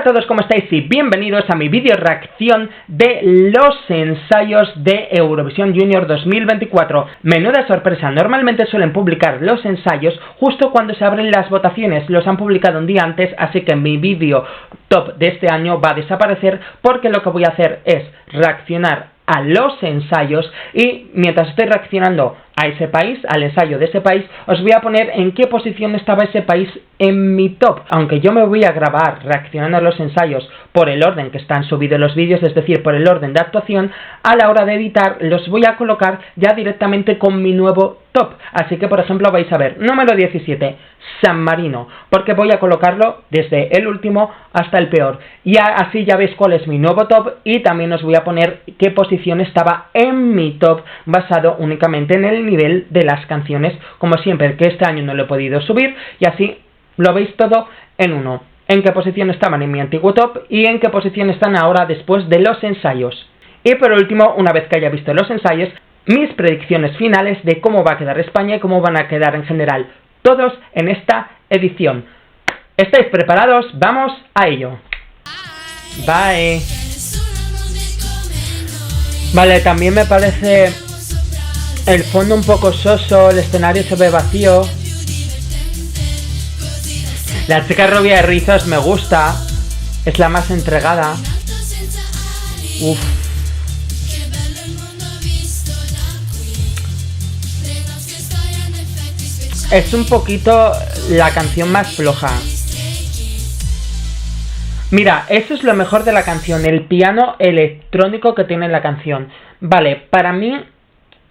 Hola a todos, ¿cómo estáis? Y bienvenidos a mi vídeo reacción de los ensayos de Eurovisión Junior 2024. Menuda sorpresa, normalmente suelen publicar los ensayos justo cuando se abren las votaciones. Los han publicado un día antes, así que mi vídeo top de este año va a desaparecer porque lo que voy a hacer es reaccionar a los ensayos y mientras estoy reaccionando a ese país, al ensayo de ese país, os voy a poner en qué posición estaba ese país en mi top. Aunque yo me voy a grabar reaccionando a los ensayos por el orden que están subidos los vídeos, es decir, por el orden de actuación, a la hora de editar los voy a colocar ya directamente con mi nuevo top. Así que, por ejemplo, vais a ver, número 17, San Marino, porque voy a colocarlo desde el último hasta el peor. Y así ya veis cuál es mi nuevo top y también os voy a poner qué posición estaba en mi top basado únicamente en el nivel de las canciones, como siempre, que este año no lo he podido subir, y así lo veis todo en uno. En qué posición estaban en mi antiguo top y en qué posición están ahora después de los ensayos. Y por último, una vez que haya visto los ensayos, mis predicciones finales de cómo va a quedar España y cómo van a quedar en general todos en esta edición. ¿Estáis preparados? ¡Vamos a ello! Bye. Vale, también me parece el fondo un poco soso, el escenario se ve vacío. La chica rubia de rizos me gusta, es la más entregada. Uff. Es un poquito la canción más floja. Mira, eso es lo mejor de la canción, el piano electrónico que tiene la canción. Vale, para mí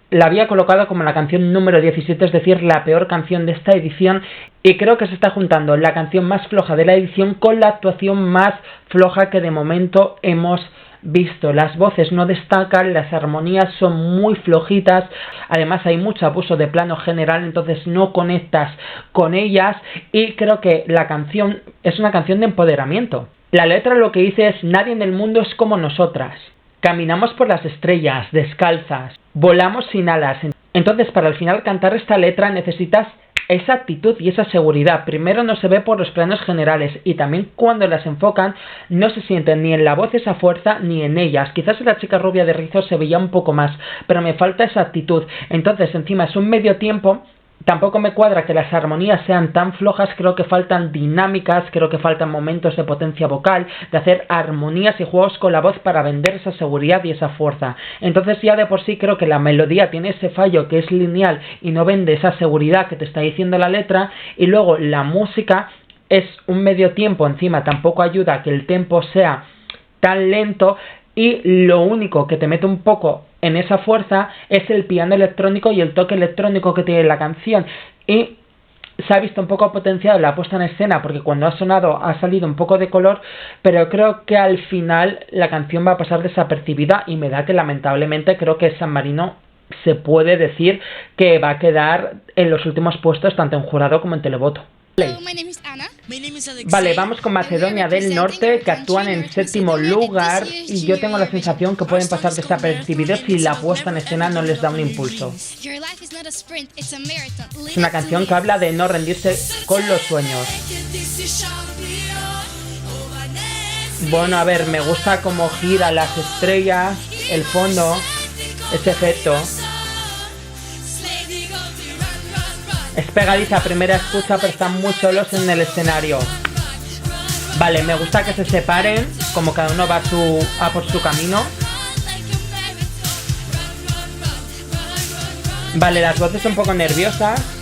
la había colocado como la canción número 17, es decir, la peor canción de esta edición. Y creo que se está juntando la canción más floja de la edición con la actuación más floja que de momento hemos visto. Las voces no destacan, las armonías son muy flojitas, además hay mucho abuso de plano general, entonces no conectas con ellas y creo que la canción es una canción de empoderamiento. La letra lo que dice es: nadie en el mundo es como nosotras, caminamos por las estrellas descalzas, volamos sin alas. Entonces para al final cantar esta letra necesitas esa actitud y esa seguridad. Primero no se ve por los planos generales y también cuando las enfocan no se sienten ni en la voz esa fuerza ni en ellas. Quizás en la chica rubia de rizos se veía un poco más, pero me falta esa actitud. Entonces encima es un medio tiempo. Tampoco me cuadra que las armonías sean tan flojas, creo que faltan dinámicas, creo que faltan momentos de potencia vocal, de hacer armonías y juegos con la voz para vender esa seguridad y esa fuerza. Entonces ya de por sí creo que la melodía tiene ese fallo que es lineal y no vende esa seguridad que te está diciendo la letra, y luego la música es un medio tiempo, encima tampoco ayuda a que el tempo sea tan lento, y lo único que te mete un poco en esa fuerza es el piano electrónico y el toque electrónico que tiene la canción. Y se ha visto un poco potenciado la puesta en escena porque cuando ha sonado ha salido un poco de color, pero creo que al final la canción va a pasar desapercibida y me da que lamentablemente creo que San Marino se puede decir que va a quedar en los últimos puestos tanto en jurado como en televoto. Vale, vamos con Macedonia del Norte, que actúan en séptimo lugar y yo tengo la sensación que pueden pasar desapercibidos si la puesta en escena no les da un impulso. Es una canción que habla de no rendirse con los sueños. Bueno, a ver, me gusta cómo gira las estrellas, el fondo, ese efecto. Es pegadiza a primera escucha, pero están muy solos en el escenario. Vale, me gusta que se separen, como cada uno va a por su camino. Vale, las voces un poco nerviosas.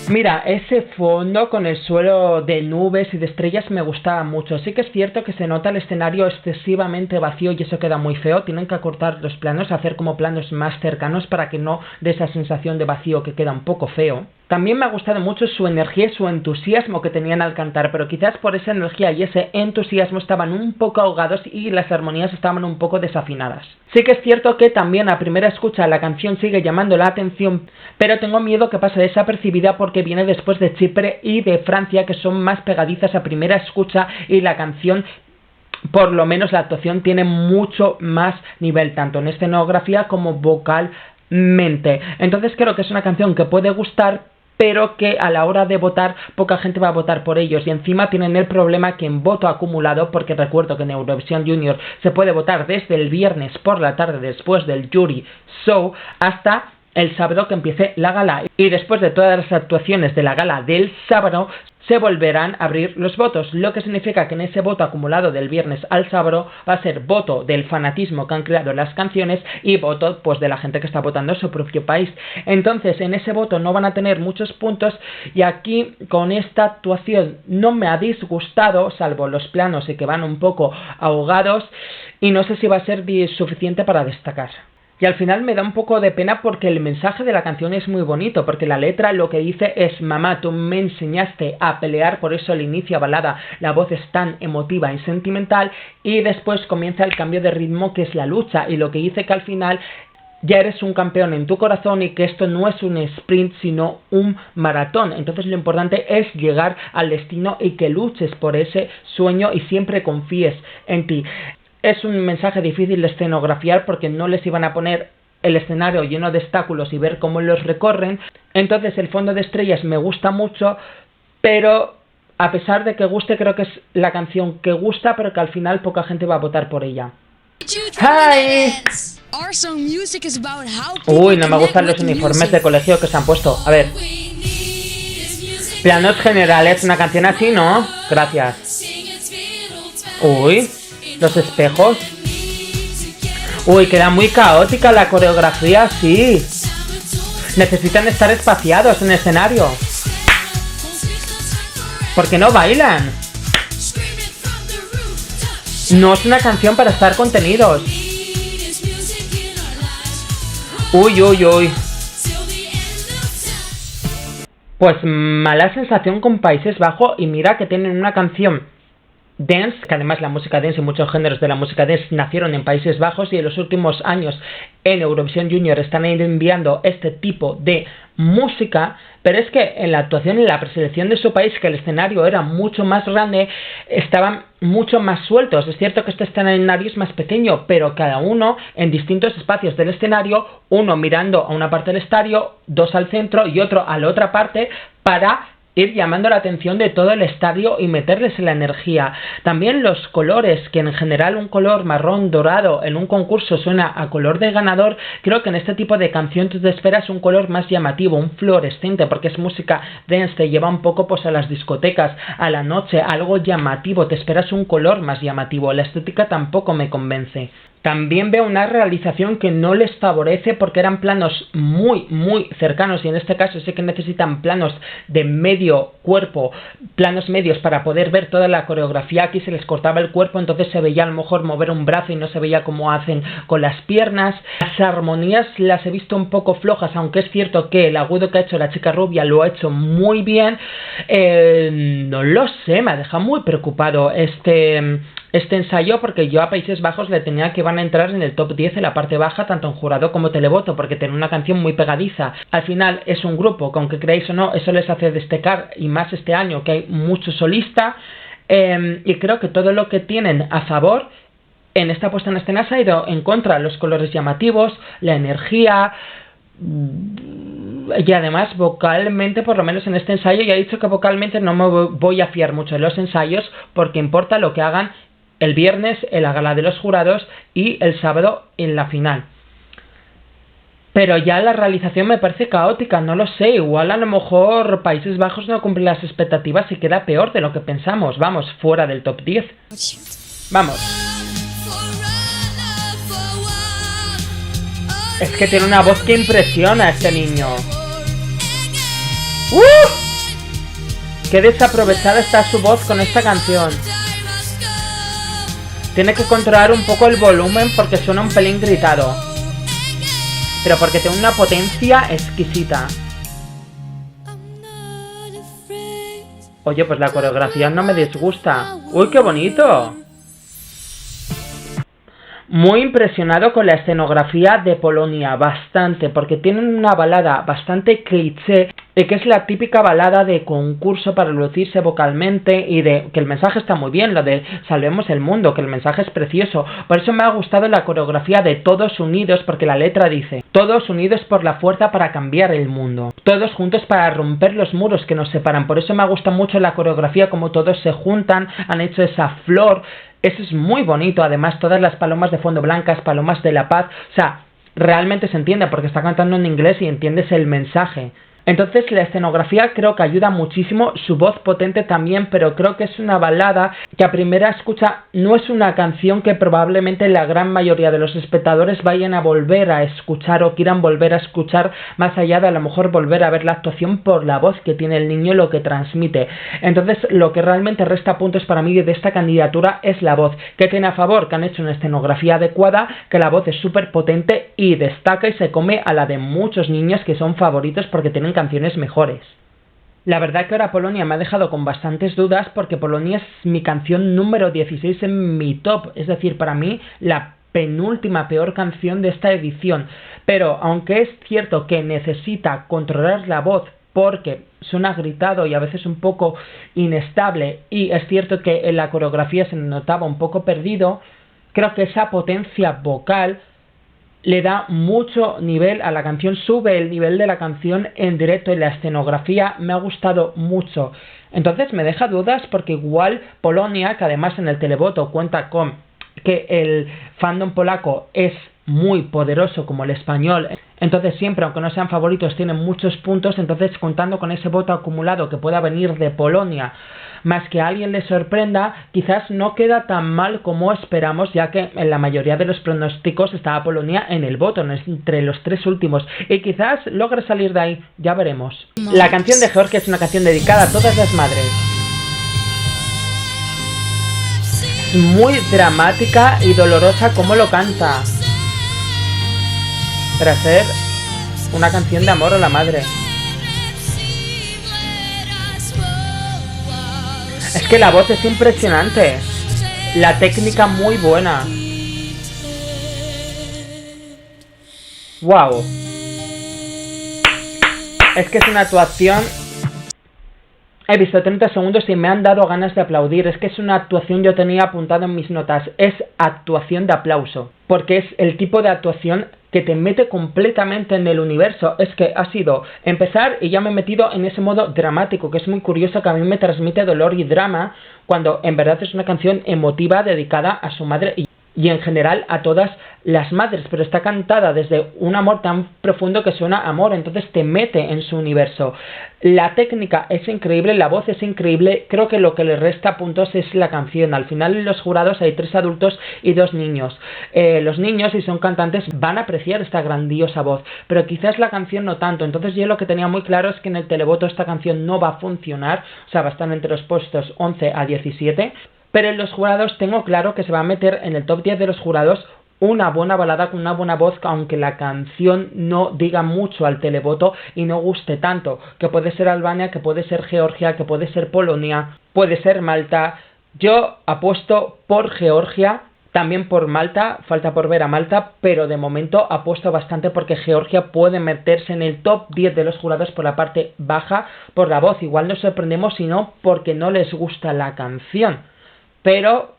Mira, ese fondo con el suelo de nubes y de estrellas me gustaba mucho. Sí que es cierto que se nota el escenario excesivamente vacío y eso queda muy feo. Tienen que acortar los planos, hacer como planos más cercanos para que no dé esa sensación de vacío que queda un poco feo. También me ha gustado mucho su energía y su entusiasmo que tenían al cantar, pero quizás por esa energía y ese entusiasmo estaban un poco ahogados y las armonías estaban un poco desafinadas. Sí que es cierto que también a primera escucha la canción sigue llamando la atención, pero tengo miedo que pase desapercibida porque viene después de Chipre y de Francia, que son más pegadizas a primera escucha, y la canción, por lo menos la actuación, tiene mucho más nivel, tanto en escenografía como vocalmente. Entonces creo que es una canción que puede gustar, pero que a la hora de votar poca gente va a votar por ellos, y encima tienen el problema que en voto acumulado, porque recuerdo que en Eurovisión Junior se puede votar desde el viernes por la tarde después del jury show hasta el sábado que empiece la gala, y después de todas las actuaciones de la gala del sábado se volverán a abrir los votos, lo que significa que en ese voto acumulado del viernes al sábado va a ser voto del fanatismo que han creado las canciones y voto pues de la gente que está votando en su propio país. Entonces en ese voto no van a tener muchos puntos, y aquí con esta actuación no me ha disgustado, salvo los planos y que van un poco ahogados, y no sé si va a ser suficiente para destacar. Y al final me da un poco de pena porque el mensaje de la canción es muy bonito, porque la letra lo que dice es: mamá, tú me enseñaste a pelear, por eso al inicio balada la voz es tan emotiva y sentimental, y después comienza el cambio de ritmo que es la lucha, y lo que dice que al final ya eres un campeón en tu corazón y que esto no es un sprint sino un maratón. Entonces lo importante es llegar al destino y que luches por ese sueño y siempre confíes en ti. Es un mensaje difícil de escenografiar porque no les iban a poner el escenario lleno de obstáculos y ver cómo los recorren. Entonces el fondo de estrellas me gusta mucho, pero a pesar de que guste, creo que es la canción que gusta, pero que al final poca gente va a votar por ella. ¡Hi! Uy, no me gustan los uniformes de colegio que se han puesto. A ver. Planos generales, una canción así, ¿no? Gracias. Uy. Los espejos. Uy, queda muy caótica la coreografía, sí. Necesitan estar espaciados en el escenario. ¿Por qué no bailan? No es una canción para estar contenidos. Uy, uy, uy. Pues mala sensación con Países Bajos, y mira que tienen una canción dance, que además la música dance y muchos géneros de la música dance nacieron en Países Bajos, y en los últimos años en Eurovisión Junior están enviando este tipo de música, pero es que en la actuación, en la preselección de su país, que el escenario era mucho más grande, estaban mucho más sueltos. Es cierto que este escenario es más pequeño, pero cada uno en distintos espacios del escenario, uno mirando a una parte del estadio, dos al centro y otro a la otra parte, para ir llamando la atención de todo el estadio y meterles en la energía. También los colores, que en general un color marrón dorado en un concurso suena a color de ganador, creo que en este tipo de canción tú te esperas un color más llamativo, un fluorescente, porque es música dance, te lleva un poco pues a las discotecas, a la noche, algo llamativo, te esperas un color más llamativo. La estética tampoco me convence. También veo una realización que no les favorece porque eran planos muy cercanos, y en este caso sé que necesitan planos de medio cuerpo, planos medios para poder ver toda la coreografía. Aquí se les cortaba el cuerpo, entonces se veía a lo mejor mover un brazo y no se veía cómo hacen con las piernas. Las armonías las he visto un poco flojas, aunque es cierto que el agudo que ha hecho la chica rubia lo ha hecho muy bien. No lo sé, me ha dejado muy preocupado este ensayo, porque yo a Países Bajos le tenía que van a entrar en el top 10 en la parte baja, tanto en jurado como televoto, porque tiene una canción muy pegadiza. Al final es un grupo que, aunque creáis o no, eso les hace destacar, y más este año que hay mucho solista, y creo que todo lo que tienen a favor en esta puesta en escena se ha ido en contra. Los colores llamativos, la energía, y además vocalmente, por lo menos en este ensayo, ya he dicho que vocalmente no me voy a fiar mucho de los ensayos, porque importa lo que hagan el viernes en la gala de los jurados y el sábado en la final. Pero ya la realización me parece caótica, no lo sé, igual a lo mejor Países Bajos no cumple las expectativas y queda peor de lo que pensamos. Vamos, fuera del top 10. Vamos. Es que tiene una voz que impresiona a este niño. ¡Qué desaprovechada está su voz con esta canción! Tiene que controlar un poco el volumen porque suena un pelín gritado, pero porque tiene una potencia exquisita. Oye, pues la coreografía no me disgusta. ¡Uy, qué bonito! Muy impresionado con la escenografía de Polonia, bastante, porque tienen una balada bastante cliché, y que es la típica balada de concurso para lucirse vocalmente y de que el mensaje está muy bien, lo de salvemos el mundo, que el mensaje es precioso. Por eso me ha gustado la coreografía de Todos Unidos, porque la letra dice: todos unidos por la fuerza para cambiar el mundo, todos juntos para romper los muros que nos separan. Por eso me gusta mucho la coreografía, como todos se juntan, han hecho esa flor. Eso es muy bonito. Además, todas las palomas de fondo blancas, palomas de la paz. O sea, realmente se entiende porque está cantando en inglés y entiendes el mensaje. Entonces la escenografía creo que ayuda muchísimo, su voz potente también, pero creo que es una balada que a primera escucha no es una canción que probablemente la gran mayoría de los espectadores vayan a volver a escuchar o quieran volver a escuchar, más allá de a lo mejor volver a ver la actuación por la voz que tiene el niño y lo que transmite. Entonces lo que realmente resta puntos para mí de esta candidatura es la voz. ¿Qué tiene a favor? Que han hecho una escenografía adecuada, que la voz es súper potente y destaca y se come a la de muchos niños que son favoritos porque tienen canciones mejores. La verdad que ahora Polonia me ha dejado con bastantes dudas porque Polonia es mi canción número 16 en mi top, es decir, para mí la penúltima peor canción de esta edición. Pero aunque es cierto que necesita controlar la voz porque suena gritado y a veces un poco inestable, y es cierto que en la coreografía se notaba un poco perdido, creo que esa potencia vocal le da mucho nivel a la canción, sube el nivel de la canción en directo, y la escenografía me ha gustado mucho. Entonces me deja dudas porque igual Polonia, que además en el televoto cuenta con que el fandom polaco es muy poderoso como el español, entonces siempre, aunque no sean favoritos, tienen muchos puntos. Entonces, contando con ese voto acumulado que pueda venir de Polonia, más que a alguien le sorprenda, quizás no queda tan mal como esperamos, ya que en la mayoría de los pronósticos estaba Polonia en el voto, entre los tres últimos, y quizás logre salir de ahí, ya veremos. La canción de Georgia es una canción dedicada a todas las madres. Muy dramática y dolorosa como lo canta, para ser una canción de amor a la madre. Es que la voz es impresionante, la técnica muy buena. Wow. Es que es una actuación. He visto 30 segundos y me han dado ganas de aplaudir. Es que es una actuación, yo tenía apuntado en mis notas, es actuación de aplauso, porque es el tipo de actuación que te mete completamente en el universo. Es que ha sido empezar y ya me he metido en ese modo dramático, que es muy curioso, que a mí me transmite dolor y drama, cuando en verdad es una canción emotiva dedicada a su madre y en general a todas las madres, pero está cantada desde un amor tan profundo que suena a amor, entonces te mete en su universo. La técnica es increíble, la voz es increíble. Creo que lo que le resta puntos es la canción. Al final en los jurados hay 3 adultos y 2 niños. Los niños, si son cantantes, van a apreciar esta grandiosa voz, pero quizás la canción no tanto. Entonces yo lo que tenía muy claro es que en el televoto esta canción no va a funcionar, o sea, va a estar entre los puestos 11 a 17, pero en los jurados tengo claro que se va a meter en el top 10 de los jurados una buena balada con una buena voz, aunque la canción no diga mucho al televoto y no guste tanto, que puede ser Albania, que puede ser Georgia, que puede ser Polonia, puede ser Malta. Yo apuesto por Georgia, también por Malta, falta por ver a Malta, pero de momento apuesto bastante porque Georgia puede meterse en el top 10 de los jurados por la parte baja, por la voz. Igual nos sorprendemos, si no porque no les gusta la canción, pero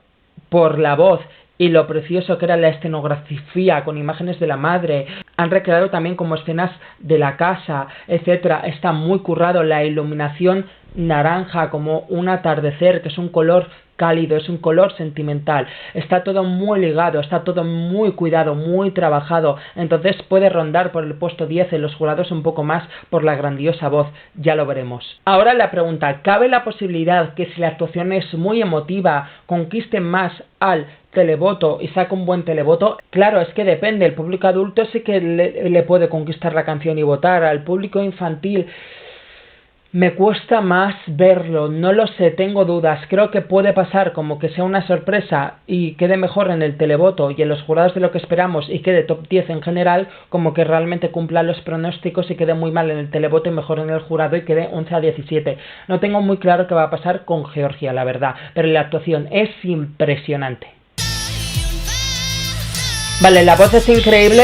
por la voz y lo precioso que era la escenografía con imágenes de la madre. Han recreado también como escenas de la casa, etcétera. Está muy currado, la iluminación naranja como un atardecer, que es un color cálido, es un color sentimental. Está todo muy ligado, está todo muy cuidado, muy trabajado. Entonces puede rondar por el puesto 10 en los jurados un poco más por la grandiosa voz. Ya lo veremos. Ahora la pregunta: ¿cabe la posibilidad que si la actuación es muy emotiva conquiste más al televoto y saca un buen televoto? Claro, es que depende. El público adulto sí que le puede conquistar la canción y votar. Al público infantil me cuesta más verlo, no lo sé, tengo dudas. Creo que puede pasar como que sea una sorpresa y quede mejor en el televoto y en los jurados de lo que esperamos y quede top 10 en general, como que realmente cumpla los pronósticos y quede muy mal en el televoto y mejor en el jurado y quede 11 a 17. No tengo muy claro qué va a pasar con Georgia, la verdad, pero la actuación es impresionante. Vale, la voz es increíble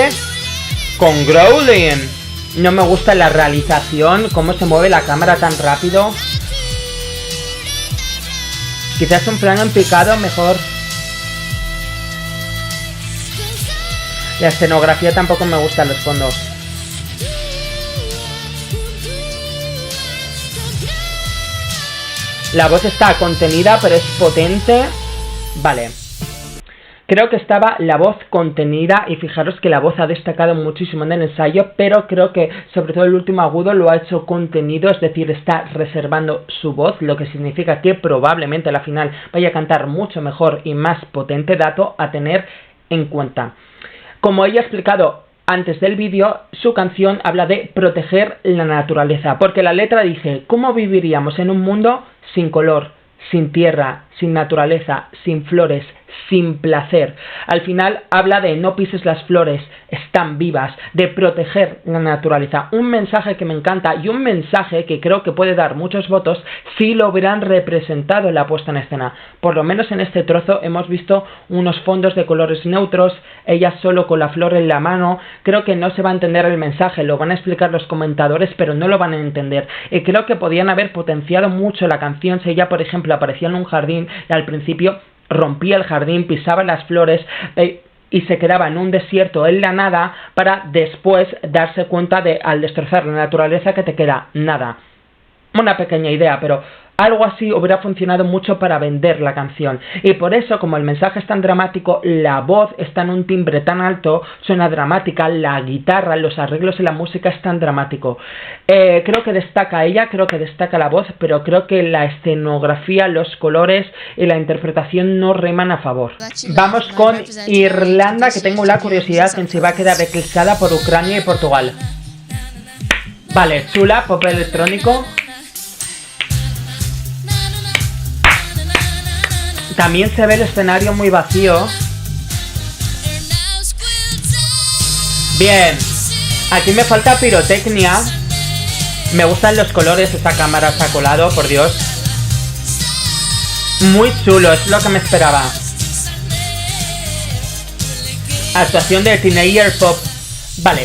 con Growling. No me gusta la realización, cómo se mueve la cámara tan rápido. Quizás un plano en picado mejor. La escenografía tampoco me gusta, los fondos. La voz está contenida, pero es potente. Vale. Creo que estaba la voz contenida y fijaros que la voz ha destacado muchísimo en el ensayo, pero creo que sobre todo el último agudo lo ha hecho contenido, es decir, está reservando su voz, lo que significa que probablemente a la final vaya a cantar mucho mejor y más potente, dato a tener en cuenta. Como ella ha explicado antes del vídeo, su canción habla de proteger la naturaleza, porque la letra dice: ¿cómo viviríamos en un mundo sin color, sin tierra, sin naturaleza, sin flores, sin placer? Al final habla de no pises las flores, están vivas, de proteger la naturaleza. Un mensaje que me encanta y un mensaje que creo que puede dar muchos votos si lo hubieran representado en la puesta en escena. Por lo menos en este trozo hemos visto unos fondos de colores neutros, ella solo con la flor en la mano. Creo que no se va a entender el mensaje, lo van a explicar los comentadores, pero no lo van a entender. Y creo que podían haber potenciado mucho la canción si ella, por ejemplo, aparecía en un jardín y al principio rompía el jardín, pisaba las flores y se quedaba en un desierto, en la nada, para después darse cuenta de, al destrozar la naturaleza, que te queda nada. Una pequeña idea, pero algo así hubiera funcionado mucho para vender la canción. Y por eso, como el mensaje es tan dramático, la voz está en un timbre tan alto, suena dramática, la guitarra, los arreglos y la música es tan dramático. Creo que destaca ella, creo que destaca la voz, pero creo que la escenografía, los colores y la interpretación no reman a favor. Vamos con Irlanda, que tengo la curiosidad en si va a quedar eclipsada por Ucrania y Portugal. Vale, chula, pop electrónico. También se ve el escenario muy vacío. Bien. Aquí me falta pirotecnia. Me gustan los colores. Esta cámara se ha colado, por Dios. Muy chulo, es lo que me esperaba. Actuación de Teenager Pop. Vale.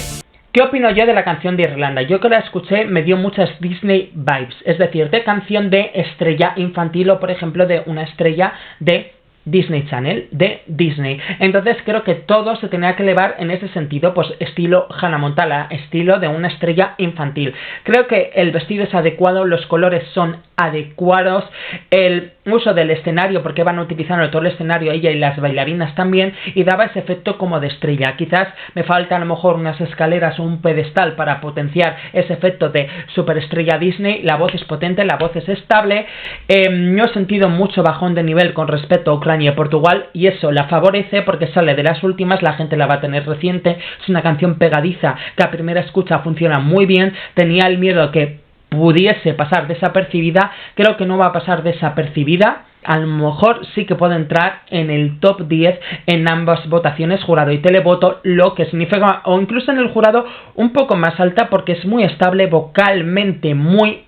¿Qué opino yo de la canción de Irlanda? Yo que la escuché me dio muchas Disney vibes, es decir, de canción de estrella infantil o por ejemplo de una estrella de Disney Channel, de Disney. Entonces creo que todo se tenía que elevar en ese sentido, pues estilo Hannah Montana, estilo de una estrella infantil. Creo que el vestido es adecuado, los colores son adecuados, el uso del escenario, porque van utilizando todo el escenario ella y las bailarinas también, y daba ese efecto como de estrella. Quizás me falta a lo mejor unas escaleras o un pedestal para potenciar ese efecto de superestrella Disney. La voz es potente, la voz es estable. No he sentido mucho bajón de nivel con respecto a Ucrania y Portugal, y eso la favorece porque sale de las últimas, la gente la va a tener reciente, es una canción pegadiza que a primera escucha funciona muy bien. Tenía el miedo que pudiese pasar desapercibida, creo que no va a pasar desapercibida. A lo mejor sí que puede entrar en el top 10 en ambas votaciones, jurado y televoto, lo que significa, o incluso en el jurado un poco más alta, porque es muy estable vocalmente, muy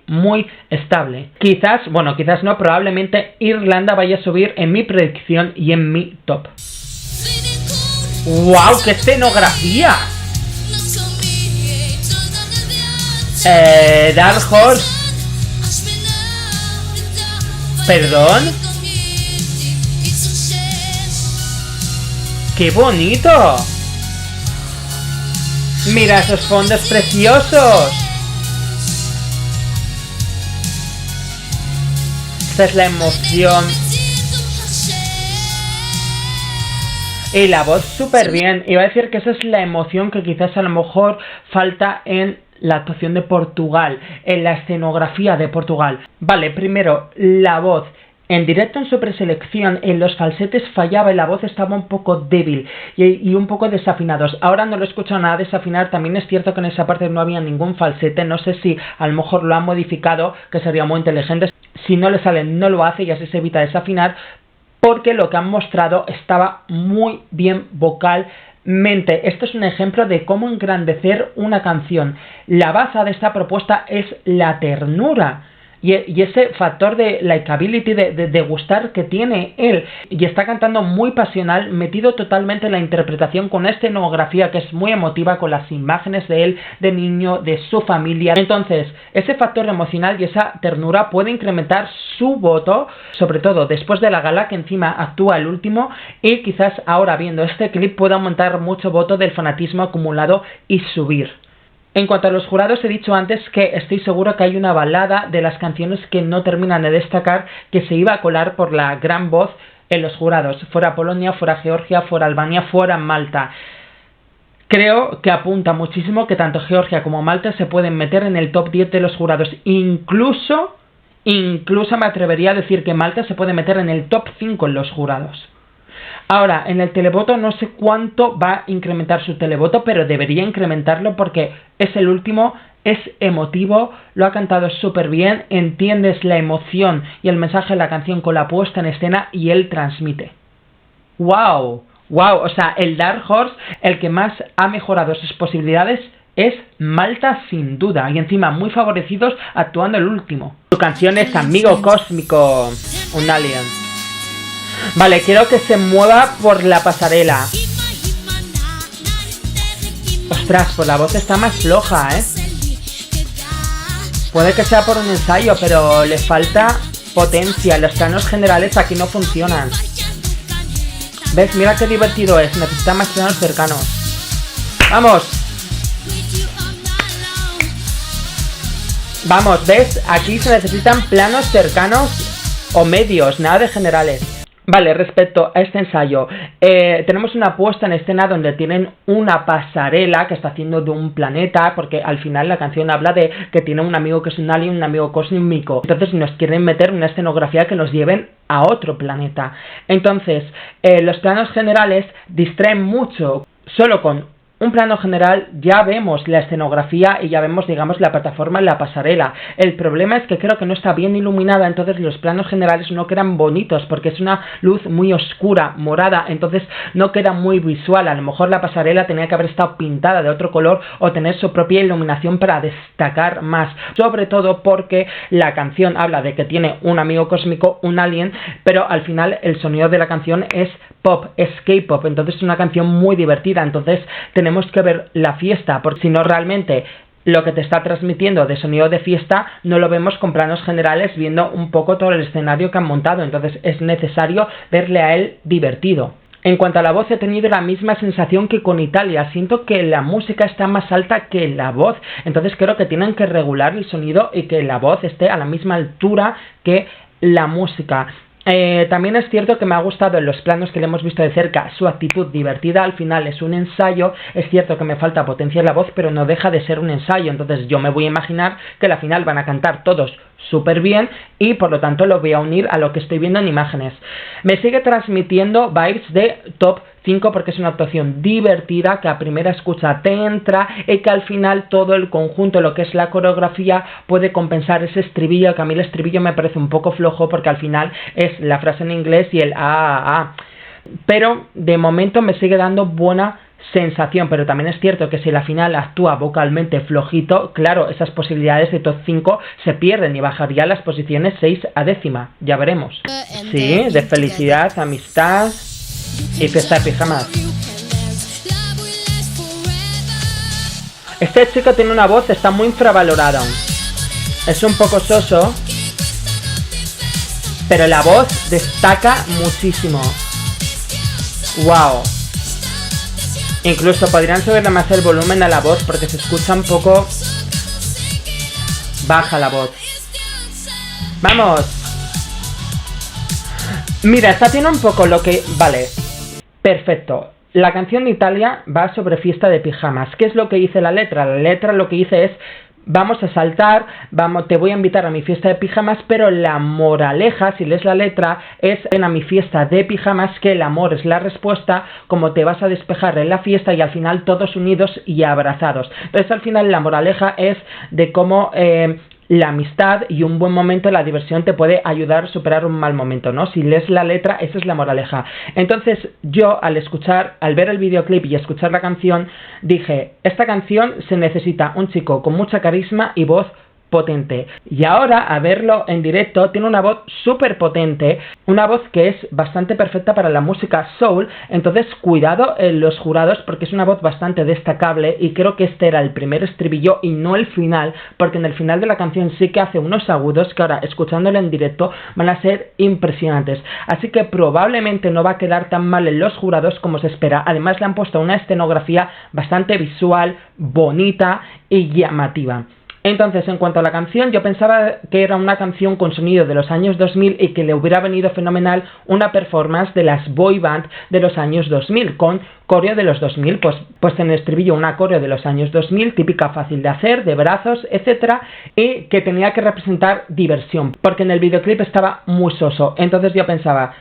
estable. Quizás, bueno, quizás no, probablemente Irlanda vaya a subir en mi predicción y en mi top. ¡Wow! ¡Qué escenografía! Dark Horse. ¿Perdón? ¡Qué bonito! ¡Mira esos fondos preciosos! Esta es la emoción. Y la voz súper bien. Iba a decir que esa es la emoción que quizás a lo mejor falta en la actuación de Portugal, en la escenografía de Portugal. Vale, primero, la voz. En directo en su preselección, en los falsetes fallaba y la voz estaba un poco débil y un poco desafinados. Ahora no lo he escuchado nada desafinar. También es cierto que en esa parte no había ningún falsete. No sé si a lo mejor lo han modificado, que sería muy inteligente. Si no le sale, no lo hace y así se evita desafinar, porque lo que han mostrado estaba muy bien vocalmente. Esto es un ejemplo de cómo engrandecer una canción. La base de esta propuesta es la ternura. y ese factor de likability, de gustar que tiene él, y está cantando muy pasional, metido totalmente en la interpretación con esta escenografía que es muy emotiva, con las imágenes de él, de niño, de su familia. Entonces, ese factor emocional y esa ternura puede incrementar su voto, sobre todo después de la gala, que encima actúa el último, y quizás ahora viendo este clip pueda aumentar mucho voto del fanatismo acumulado y subir. En cuanto a los jurados, he dicho antes que estoy seguro que hay una balada de las canciones que no terminan de destacar, que se iba a colar por la gran voz en los jurados, fuera Polonia, fuera Georgia, fuera Albania, fuera Malta. Creo que apunta muchísimo que tanto Georgia como Malta se pueden meter en el top 10 de los jurados. Incluso me atrevería a decir que Malta se puede meter en el top 5 en los jurados. Ahora, en el televoto no sé cuánto va a incrementar su televoto, pero debería incrementarlo porque es el último, es emotivo, lo ha cantado súper bien, entiendes la emoción y el mensaje de la canción con la puesta en escena y él transmite. ¡Wow! ¡Wow! O sea, el Dark Horse, el que más ha mejorado sus posibilidades es Malta sin duda, y encima muy favorecidos actuando el último. Su canción es Amigo Cósmico, un alien. Vale, quiero que se mueva por la pasarela. Ostras, pues la voz está más floja, ¿eh? Puede que sea por un ensayo, pero le falta potencia. Los planos generales aquí no funcionan. ¿Ves? Mira qué divertido es. Necesita más planos cercanos. ¡Vamos! Vamos, ¿ves? Aquí se necesitan planos cercanos o medios, nada de generales. Vale, respecto a este ensayo, tenemos una puesta en escena donde tienen una pasarela que está haciendo de un planeta, porque al final la canción habla de que tiene un amigo que es un alien, un amigo cósmico. Entonces nos quieren meter una escenografía que nos lleven a otro planeta. Entonces, los planos generales distraen mucho. Solo con un plano general ya vemos la escenografía y ya vemos, digamos, la plataforma en la pasarela. El problema es que creo que no está bien iluminada, entonces los planos generales no quedan bonitos porque es una luz muy oscura, morada, entonces no queda muy visual. A lo mejor la pasarela tenía que haber estado pintada de otro color o tener su propia iluminación para destacar más. Sobre todo porque la canción habla de que tiene un amigo cósmico, un alien, pero al final el sonido de la canción es pop, es K-pop, entonces es una canción muy divertida. Entonces tenemos que ver la fiesta, porque si no realmente lo que te está transmitiendo de sonido de fiesta no lo vemos con planos generales, viendo un poco todo el escenario que han montado. Entonces es necesario verle a él divertido. En cuanto a la voz, he tenido la misma sensación que con Italia. Siento que la música está más alta que la voz, entonces creo que tienen que regular el sonido y que la voz esté a la misma altura que la música. También es cierto que me ha gustado en los planos que le hemos visto de cerca su actitud divertida. Al final es un ensayo, es cierto que me falta potenciar la voz, pero no deja de ser un ensayo. Entonces yo me voy a imaginar que al final van a cantar todos súper bien y por lo tanto lo voy a unir a lo que estoy viendo en imágenes. Me sigue transmitiendo vibes de top 5 porque es una actuación divertida que a primera escucha te entra y que al final todo el conjunto, lo que es la coreografía, puede compensar ese estribillo, que a mí el estribillo me parece un poco flojo porque al final es la frase en inglés y el pero de momento me sigue dando buena sensación. Pero también es cierto que si la final actúa vocalmente flojito, claro, esas posibilidades de top 5 se pierden y bajaría las posiciones 6 a décima, ya veremos. Sí, de felicidad, amistad y fiesta de pijamas. Este chico tiene una voz, está muy infravalorada. Es un poco soso, pero la voz destaca muchísimo. Wow. Incluso podrían subirle más el volumen a la voz porque se escucha un poco baja la voz. ¡Vamos! Mira, esta tiene un poco lo que... Vale, perfecto. La canción de Italia va sobre fiesta de pijamas. ¿Qué es lo que dice la letra? La letra lo que dice es: vamos a saltar, te voy a invitar a mi fiesta de pijamas, pero la moraleja, si lees la letra, es: ven a mi fiesta de pijamas, que el amor es la respuesta, como te vas a despejar en la fiesta y al final todos unidos y abrazados. Entonces al final la moraleja es de cómo la amistad y un buen momento, la diversión, te puede ayudar a superar un mal momento, ¿no? Si lees la letra, esa es la moraleja. Entonces yo al ver el videoclip y escuchar la canción, dije: esta canción se necesita un chico con mucha carisma y voz potente. Y ahora, a verlo en directo, tiene una voz súper potente, una voz que es bastante perfecta para la música soul. Entonces cuidado en los jurados, porque es una voz bastante destacable, y creo que este era el primer estribillo y no el final, porque en el final de la canción sí que hace unos agudos que ahora, escuchándolo en directo, van a ser impresionantes. Así que probablemente no va a quedar tan mal en los jurados como se espera. Además le han puesto una escenografía bastante visual, bonita y llamativa. Entonces, en cuanto a la canción, yo pensaba que era una canción con sonido de los años 2000 y que le hubiera venido fenomenal una performance de las boy band de los años 2000, con coreo de los 2000, pues en el estribillo una coreo de los años 2000, típica, fácil de hacer, de brazos, etcétera, y que tenía que representar diversión, porque en el videoclip estaba muy soso. Entonces yo pensaba,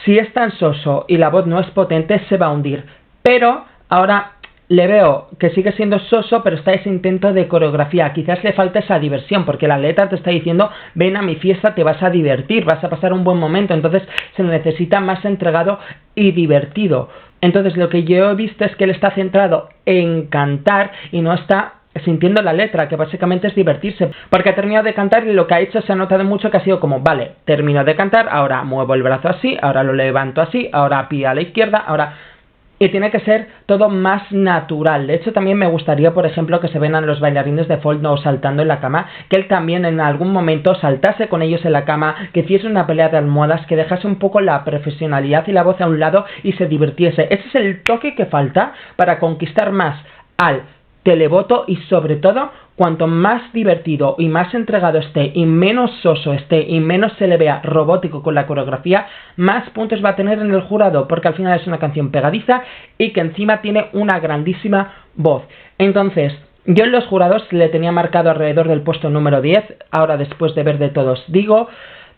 si es tan soso y la voz no es potente, se va a hundir. Pero ahora le veo que sigue siendo soso, pero está ese intento de coreografía. Quizás le falta esa diversión, porque la letra te está diciendo, ven a mi fiesta, te vas a divertir, vas a pasar un buen momento. Entonces se necesita más entregado y divertido. Entonces lo que yo he visto es que él está centrado en cantar y no está sintiendo la letra, que básicamente es divertirse, porque ha terminado de cantar y lo que ha hecho se ha notado mucho que ha sido como, vale, termino de cantar, ahora muevo el brazo así, ahora lo levanto así, ahora pie a la izquierda, ahora... Y tiene que ser todo más natural. De hecho, también me gustaría, por ejemplo, que se ven a los bailarines de folk no saltando en la cama, que él también en algún momento saltase con ellos en la cama, que hiciese una pelea de almohadas, que dejase un poco la profesionalidad y la voz a un lado y se divirtiese. Ese es el toque que falta para conquistar más al televoto y, sobre todo, cuanto más divertido y más entregado esté y menos soso esté y menos se le vea robótico con la coreografía, más puntos va a tener en el jurado, porque al final es una canción pegadiza y que encima tiene una grandísima voz. Entonces, yo en los jurados le tenía marcado alrededor del puesto número 10, ahora después de ver de todos digo...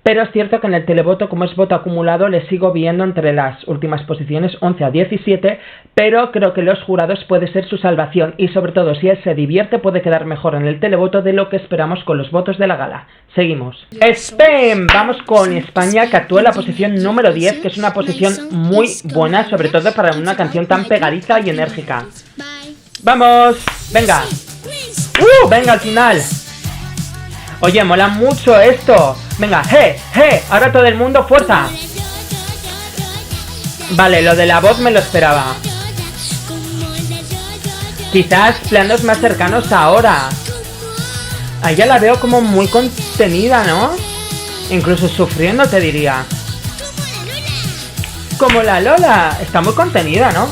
Pero es cierto que en el televoto, como es voto acumulado, le sigo viendo entre las últimas posiciones 11 a 17, pero creo que los jurados puede ser su salvación y sobre todo si él se divierte puede quedar mejor en el televoto de lo que esperamos con los votos de la gala. Seguimos. Spain, vamos con España, que actúa en la posición número 10, que es una posición muy buena, sobre todo para una canción tan pegadiza y enérgica. ¡Vamos! ¡Venga! ¡Venga al final! Oye, mola mucho esto. Venga, ahora todo el mundo, fuerza. Vale, lo de la voz me lo esperaba. Quizás planos más cercanos ahora. A ella la veo como muy contenida, ¿no? Incluso sufriendo, te diría. Como la Lola. Está muy contenida, ¿no?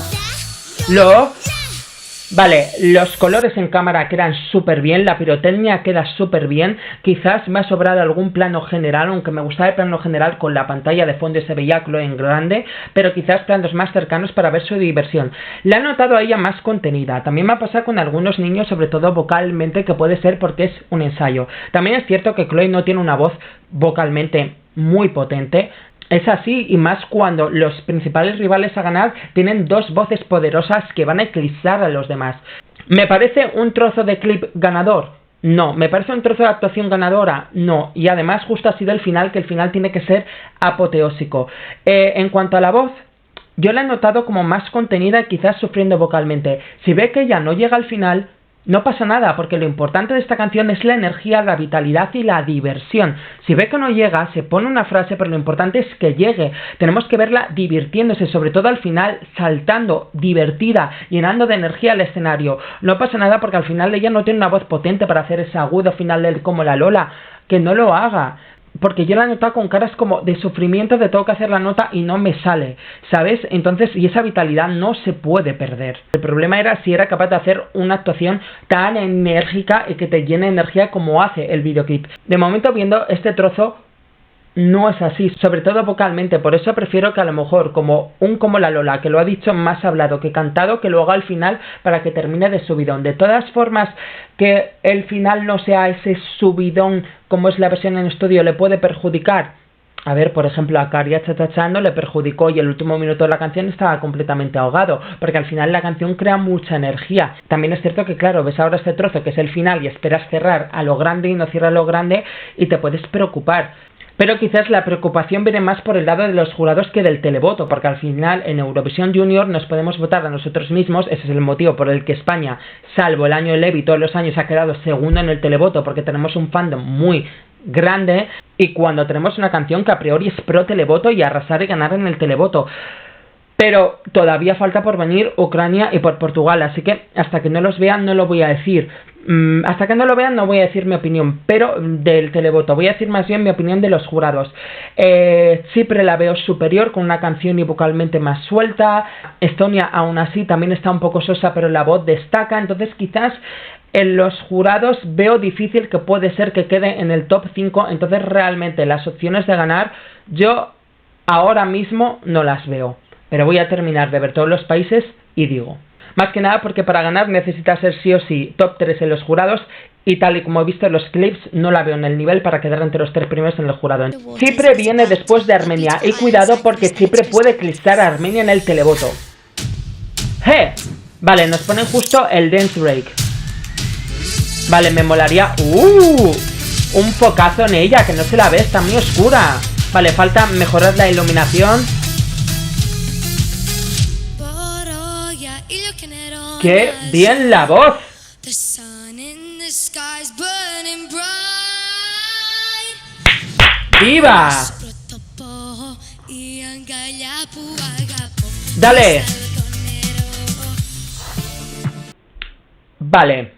Vale, los colores en cámara quedan súper bien, la pirotecnia queda súper bien. Quizás me ha sobrado algún plano general, aunque me gustaba el plano general con la pantalla de fondo y se veía Chloe en grande, pero quizás planos más cercanos para ver su diversión. La he notado a ella más contenida. También me ha pasado con algunos niños, sobre todo vocalmente, que puede ser porque es un ensayo. También es cierto que Chloe no tiene una voz vocalmente muy potente. Es así, y más cuando los principales rivales a ganar tienen dos voces poderosas que van a eclipsar a los demás. ¿Me parece un trozo de clip ganador? No. ¿Me parece un trozo de actuación ganadora? No. Y además justo ha sido el final, que el final tiene que ser apoteósico. En cuanto a la voz, yo la he notado como más contenida, quizás sufriendo vocalmente. Si ve que ella no llega al final, no pasa nada, porque lo importante de esta canción es la energía, la vitalidad y la diversión. Si ve que no llega, se pone una frase, pero lo importante es que llegue. Tenemos que verla divirtiéndose, sobre todo al final, saltando, divertida, llenando de energía el escenario. No pasa nada porque al final ella no tiene una voz potente para hacer ese agudo final como la Lola. Que no lo haga. Porque yo la he notado con caras como de sufrimiento, de tengo que hacer la nota y no me sale, ¿sabes? Entonces, y esa vitalidad no se puede perder. El problema era si era capaz de hacer una actuación tan enérgica y que te llene energía como hace el videoclip. De momento, viendo este trozo, no es así, sobre todo vocalmente. Por eso prefiero que a lo mejor como la Lola, que lo ha dicho más hablado que cantado, que lo haga al final para que termine de subidón. De todas formas, que el final no sea ese subidón como es la versión en estudio, le puede perjudicar. A ver, por ejemplo, a Caria Chachachando le perjudicó y el último minuto de la canción estaba completamente ahogado, porque al final la canción crea mucha energía. También es cierto que, claro, ves ahora este trozo que es el final y esperas cerrar a lo grande y no cierra a lo grande y te puedes preocupar. Pero quizás la preocupación viene más por el lado de los jurados que del televoto, porque al final en Eurovisión Junior nos podemos votar a nosotros mismos. Ese es el motivo por el que España, salvo el año de Levi, todos los años ha quedado segundo en el televoto, porque tenemos un fandom muy grande, y cuando tenemos una canción que a priori es pro televoto y arrasar y ganar en el televoto. Pero todavía falta por venir Ucrania y por Portugal, así que hasta que no los vean no lo voy a decir. Hasta que no lo vean no voy a decir mi opinión, pero del televoto voy a decir más bien mi opinión de los jurados. Chipre la veo superior, con una canción y vocalmente más suelta. Estonia aún así también está un poco sosa, pero la voz destaca. Entonces quizás en los jurados veo difícil que puede ser que quede en el top 5. Entonces realmente las opciones de ganar yo ahora mismo no las veo. Pero voy a terminar de ver todos los países y digo. Más que nada porque para ganar necesita ser sí o sí top 3 en los jurados, y tal y como he visto en los clips no la veo en el nivel para quedar entre los 3 primeros en el jurado. Chipre viene después de Armenia, y cuidado porque Chipre puede eclipsar a Armenia en el televoto. ¡Je! Vale, nos ponen justo el dance break. Vale, me molaría... un focazo en ella, que no se la ve, está muy oscura. Vale, falta mejorar la iluminación. ¡Qué bien la voz! ¡Viva! ¡Dale! Vale.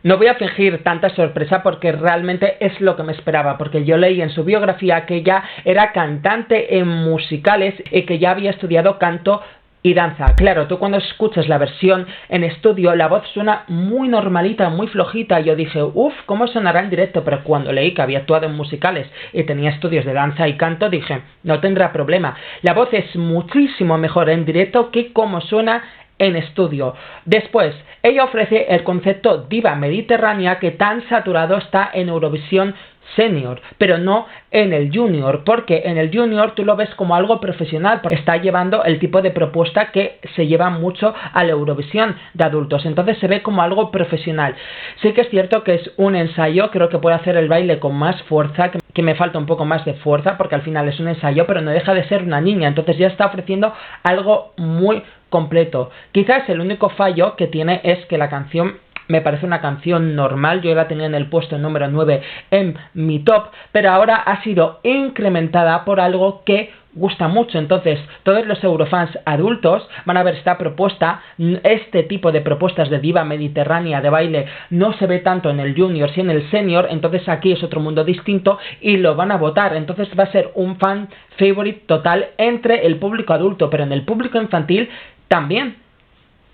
No voy a fingir tanta sorpresa porque realmente es lo que me esperaba, porque yo leí en su biografía que ella era cantante en musicales y que ya había estudiado canto y danza. Claro, tú cuando escuchas la versión en estudio, la voz suena muy normalita, muy flojita. Yo dije, ¿cómo sonará en directo? Pero cuando leí que había actuado en musicales y tenía estudios de danza y canto, dije, no tendrá problema. La voz es muchísimo mejor en directo que como suena en estudio. Después, ella ofrece el concepto diva mediterránea que tan saturado está en Eurovisión Senior, pero no en el Junior, porque en el Junior tú lo ves como algo profesional, porque está llevando el tipo de propuesta que se lleva mucho a la Eurovisión de adultos, entonces se ve como algo profesional. Sí que es cierto que es un ensayo, creo que puede hacer el baile con más fuerza, que me falta un poco más de fuerza, porque al final es un ensayo, pero no deja de ser una niña, entonces ya está ofreciendo algo muy completo. Quizás el único fallo que tiene es que la canción me parece una canción normal. Yo la tenía en el puesto número 9 en mi top, pero ahora ha sido incrementada por algo que gusta mucho. Entonces todos los eurofans adultos van a ver esta propuesta. Este tipo de propuestas de diva mediterránea de baile no se ve tanto en el junior, sí en el senior, entonces aquí es otro mundo distinto y lo van a votar. Entonces va a ser un fan favorite total entre el público adulto, pero en el público infantil también,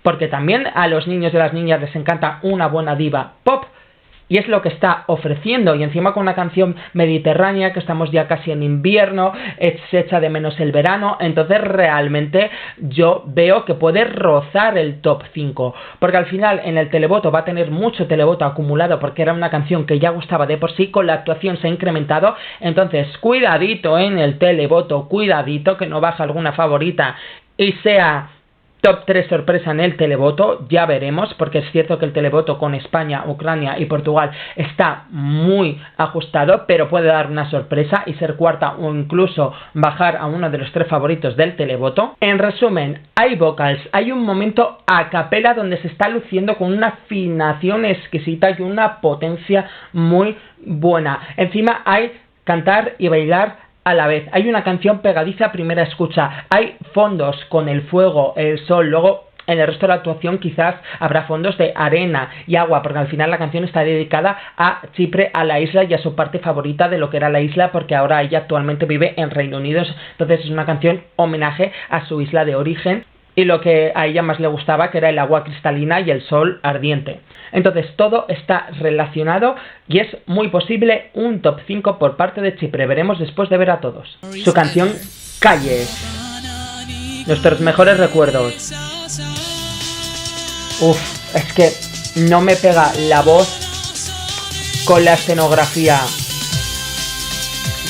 porque también a los niños y a las niñas les encanta una buena diva pop, y es lo que está ofreciendo, y encima con una canción mediterránea, que estamos ya casi en invierno, se echa de menos el verano, entonces realmente yo veo que puede rozar el top 5, porque al final en el televoto va a tener mucho televoto acumulado, porque era una canción que ya gustaba de por sí, con la actuación se ha incrementado, entonces cuidadito en el televoto, cuidadito que no baja alguna favorita y sea top 3 sorpresa en el televoto, ya veremos, porque es cierto que el televoto con España, Ucrania y Portugal está muy ajustado, pero puede dar una sorpresa y ser cuarta o incluso bajar a uno de los 3 favoritos del televoto. En resumen, hay vocals, hay un momento a capela donde se está luciendo con una afinación exquisita y una potencia muy buena. Encima hay cantar y bailar a la vez. Hay una canción pegadiza a primera escucha. Hay fondos con el fuego, el sol. Luego en el resto de la actuación quizás habrá fondos de arena y agua, porque al final la canción está dedicada a Chipre, a la isla y a su parte favorita de lo que era la isla, porque ahora ella actualmente vive en Reino Unido. Entonces es una canción homenaje a su isla de origen y lo que a ella más le gustaba, que era el agua cristalina y el sol ardiente. Entonces todo está relacionado y es muy posible un top 5 por parte de Chipre. Veremos después de ver a todos. Su canción Calle. Nuestros mejores recuerdos. Es que no me pega la voz con la escenografía.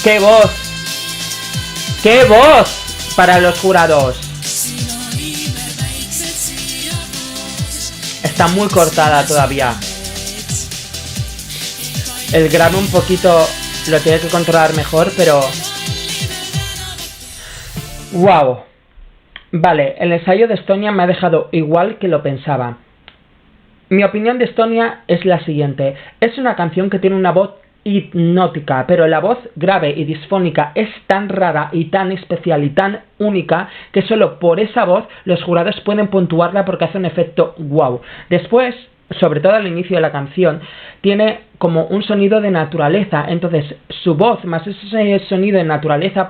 ¡Qué voz! ¡Qué voz para los jurados! Está muy cortada todavía. El grave un poquito lo tiene que controlar mejor, pero... ¡Wow! Vale, el ensayo de Estonia me ha dejado igual que lo pensaba. Mi opinión de Estonia es la siguiente. Es una canción que tiene una voz hipnótica, pero la voz grave y disfónica es tan rara y tan especial y tan única que solo por esa voz los jurados pueden puntuarla porque hace un efecto wow. Después, sobre todo al inicio de la canción, tiene como un sonido de naturaleza, entonces su voz más ese sonido de naturaleza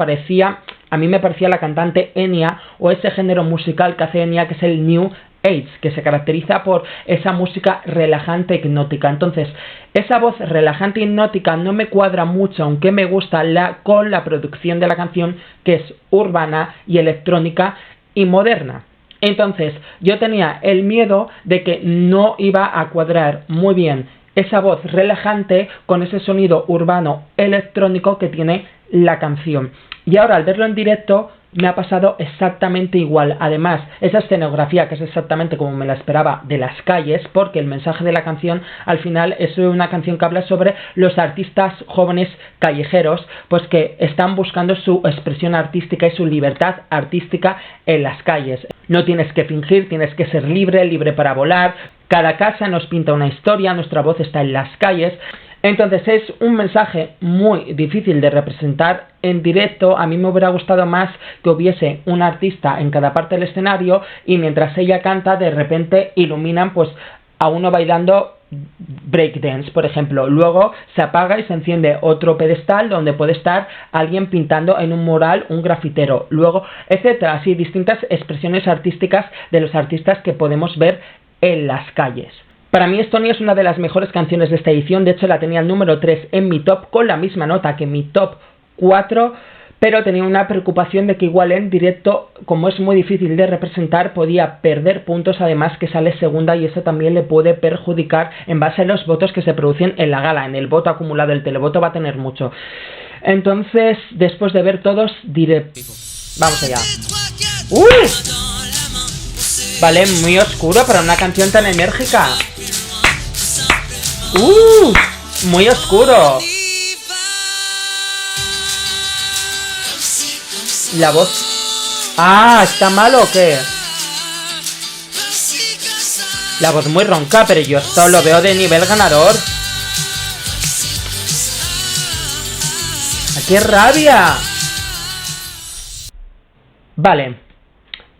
a mí me parecía la cantante Enya, o ese género musical que hace Enya, que es el New Age, que se caracteriza por esa música relajante hipnótica. Entonces, esa voz relajante hipnótica no me cuadra mucho, aunque me gusta con la producción de la canción, que es urbana y electrónica y moderna. Entonces, yo tenía el miedo de que no iba a cuadrar muy bien esa voz relajante con ese sonido urbano electrónico que tiene la canción. Y ahora al verlo en directo me ha pasado exactamente igual. Además, esa escenografía, que es exactamente como me la esperaba, de las calles, porque el mensaje de la canción al final es una canción que habla sobre los artistas jóvenes callejeros, pues que están buscando su expresión artística y su libertad artística en las calles. No tienes que fingir, tienes que ser libre, libre para volar. Cada casa nos pinta una historia, nuestra voz está en las calles. Entonces es un mensaje muy difícil de representar en directo. A mí me hubiera gustado más que hubiese un artista en cada parte del escenario y mientras ella canta de repente iluminan pues a uno bailando breakdance, por ejemplo. Luego se apaga y se enciende otro pedestal donde puede estar alguien pintando en un mural, un grafitero. Luego, etcétera. Así distintas expresiones artísticas de los artistas que podemos ver en las calles. Para mí Estonia es una de las mejores canciones de esta edición. De hecho la tenía el número 3 en mi top, con la misma nota que mi top 4, pero tenía una preocupación de que igual en directo, como es muy difícil de representar, podía perder puntos, además que sale segunda y eso también le puede perjudicar en base a los votos que se producen en la gala. En el voto acumulado, el televoto va a tener mucho. Entonces, después de ver todos, diré... Vamos allá. ¡Uy! Vale, muy oscuro para una canción tan enérgica. Muy oscuro. La voz... Ah, ¿está mal o qué? La voz muy ronca, pero yo esto lo veo de nivel ganador. ¡Qué rabia! Vale,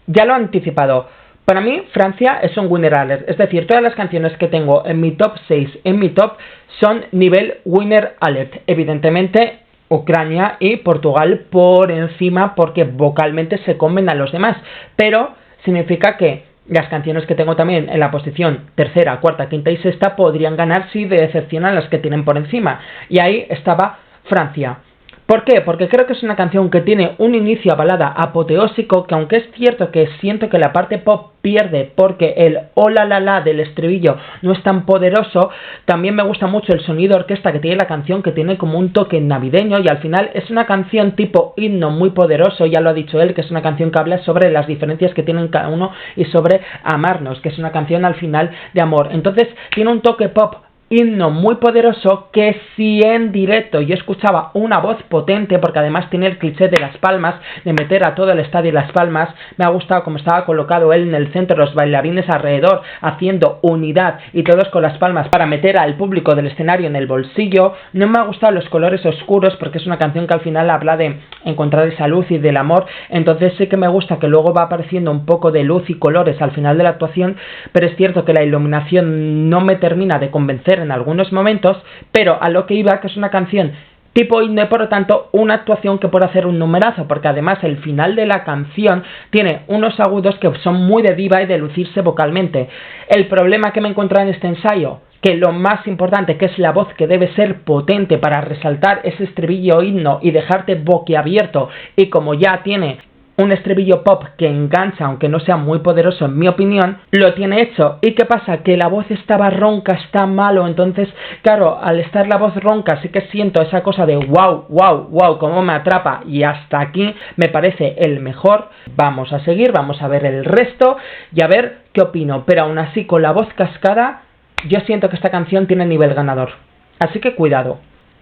ya lo he anticipado. Para mí, Francia es un winner alert. Es decir, todas las canciones que tengo en mi top 6, en mi top, son nivel winner alert. Evidentemente, Ucrania y Portugal por encima porque vocalmente se comen a los demás. Pero significa que las canciones que tengo también en la posición tercera, cuarta, quinta y sexta podrían ganar si decepcionan las que tienen por encima. Y ahí estaba Francia. ¿Por qué? Porque creo que es una canción que tiene un inicio a balada apoteósico, que aunque es cierto que siento que la parte pop pierde porque el hola la la del estribillo no es tan poderoso, también me gusta mucho el sonido orquesta que tiene la canción, que tiene como un toque navideño y al final es una canción tipo himno muy poderoso. Ya lo ha dicho él, que es una canción que habla sobre las diferencias que tienen cada uno y sobre amarnos, que es una canción al final de amor. Entonces tiene un toque pop himno muy poderoso que si en directo yo escuchaba una voz potente, porque además tiene el cliché de las palmas, de meter a todo el estadio las palmas. Me ha gustado cómo estaba colocado él en el centro, los bailarines alrededor haciendo unidad y todos con las palmas para meter al público del escenario en el bolsillo. No me ha gustado los colores oscuros porque es una canción que al final habla de encontrar esa luz y del amor. Entonces sí que me gusta que luego va apareciendo un poco de luz y colores al final de la actuación, pero es cierto que la iluminación no me termina de convencer en algunos momentos, pero a lo que iba, que es una canción tipo himno y por lo tanto una actuación que puede hacer un numerazo, porque además el final de la canción tiene unos agudos que son muy de diva y de lucirse vocalmente. El problema que me encontré en este ensayo, que lo más importante, que es la voz, que debe ser potente para resaltar ese estribillo himno y dejarte boquiabierto, y como ya tiene un estribillo pop que engancha, aunque no sea muy poderoso en mi opinión, lo tiene hecho. ¿Y qué pasa? Que la voz estaba ronca, está malo. Entonces, claro, al estar la voz ronca sí que siento esa cosa de wow, wow, wow, cómo me atrapa, y hasta aquí me parece el mejor. Vamos a seguir, vamos a ver el resto y a ver qué opino, pero aún así con la voz cascada yo siento que esta canción tiene nivel ganador, así que cuidado.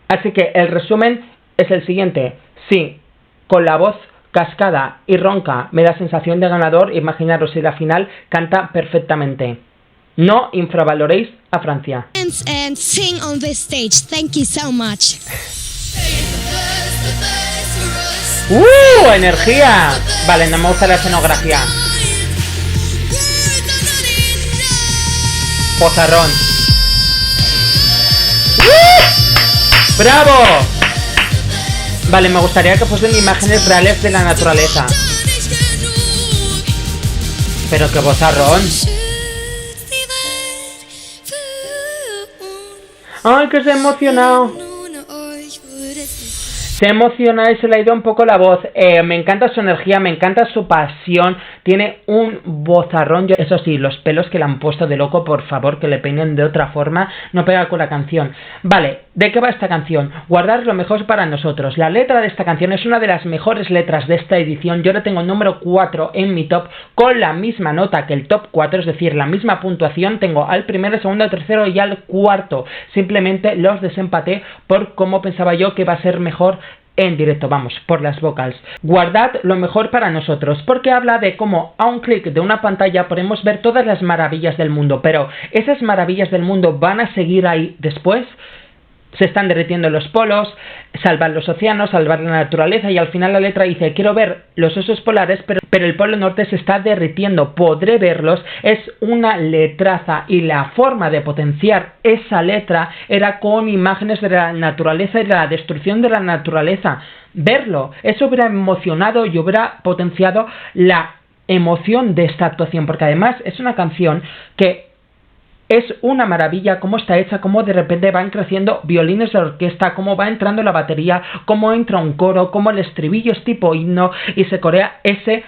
Así que el resumen es el siguiente. Sí, con la voz cascada y ronca me da sensación de ganador. Imaginaros si la final canta perfectamente. No infravaloréis a Francia. And sing on this stage. Thank you so much. ¡Energía! Vale, no me gusta la escenografía. Pozarrón. ¡Bravo! Vale, me gustaría que fuesen imágenes reales de la naturaleza. Pero qué bozarrón. ¡Ay, que se ha emocionado! Se emociona y se le ha ido un poco la voz. Me encanta su energía, me encanta su pasión. Tiene un vozarrón. Eso sí, los pelos que le han puesto de loco, por favor, que le peinen de otra forma. No pega con la canción. Vale, ¿de qué va esta canción? Guardar lo mejor para nosotros. La letra de esta canción es una de las mejores letras de esta edición. Yo la tengo número 4 en mi top, con la misma nota que el top 4, es decir, la misma puntuación. Tengo al primero, segundo, al tercero y al cuarto. Simplemente los desempaté por cómo pensaba yo que iba a ser mejor en directo, vamos, por las vocals. Guardad lo mejor para nosotros, porque habla de cómo a un clic de una pantalla podemos ver todas las maravillas del mundo, pero esas maravillas del mundo van a seguir ahí después. Se están derritiendo los polos, salvar los océanos, salvar la naturaleza, y al final la letra dice: quiero ver los osos polares, pero el polo norte se está derritiendo, podré verlos. Es una letraza, y la forma de potenciar esa letra era con imágenes de la naturaleza y de la destrucción de la naturaleza. Verlo, eso hubiera emocionado y hubiera potenciado la emoción de esta actuación, porque además es una canción que es una maravilla cómo está hecha, cómo de repente van creciendo violines de orquesta, cómo va entrando la batería, cómo entra un coro, cómo el estribillo es tipo himno y se corea ese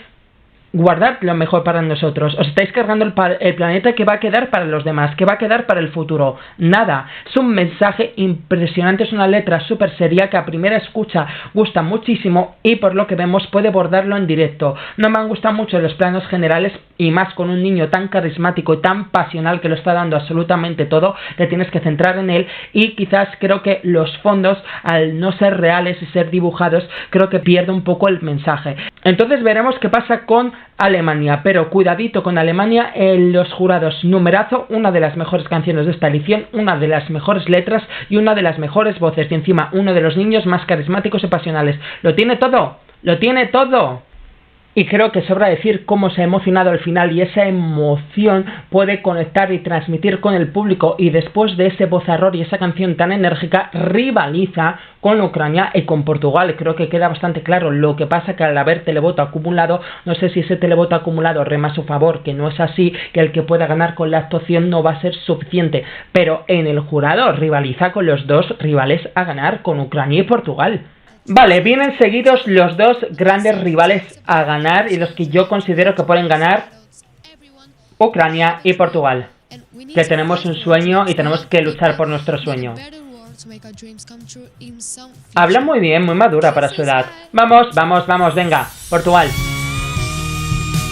guardad lo mejor para nosotros. Os estáis cargando el planeta que va a quedar para los demás, que va a quedar para el futuro. Nada. Es un mensaje impresionante, es una letra súper seria que a primera escucha gusta muchísimo y por lo que vemos puede abordarlo en directo. No me han gustado mucho los planos generales y más con un niño tan carismático y tan pasional que lo está dando absolutamente todo, te tienes que centrar en él y quizás creo que los fondos, al no ser reales y ser dibujados, creo que pierde un poco el mensaje. Entonces veremos qué pasa con Alemania, pero cuidadito con Alemania. Los jurados, numerazo, una de las mejores canciones de esta edición, una de las mejores letras y una de las mejores voces, y encima uno de los niños más carismáticos y pasionales. Lo tiene todo, lo tiene todo. Y creo que sobra decir cómo se ha emocionado al final, y esa emoción puede conectar y transmitir con el público, y después de ese vozarrón y esa canción tan enérgica rivaliza con Ucrania y con Portugal. Creo que queda bastante claro. Lo que pasa que al haber televoto acumulado, no sé si ese televoto acumulado rema a su favor, que no es así, que el que pueda ganar con la actuación no va a ser suficiente, pero en el jurado rivaliza con los dos rivales a ganar, con Ucrania y Portugal. Vale, vienen seguidos los dos grandes rivales a ganar y los que yo considero que pueden ganar: Ucrania y Portugal. Que tenemos un sueño y tenemos que luchar por nuestro sueño. Habla muy bien, muy madura para su edad. Vamos, vamos, vamos, venga, Portugal.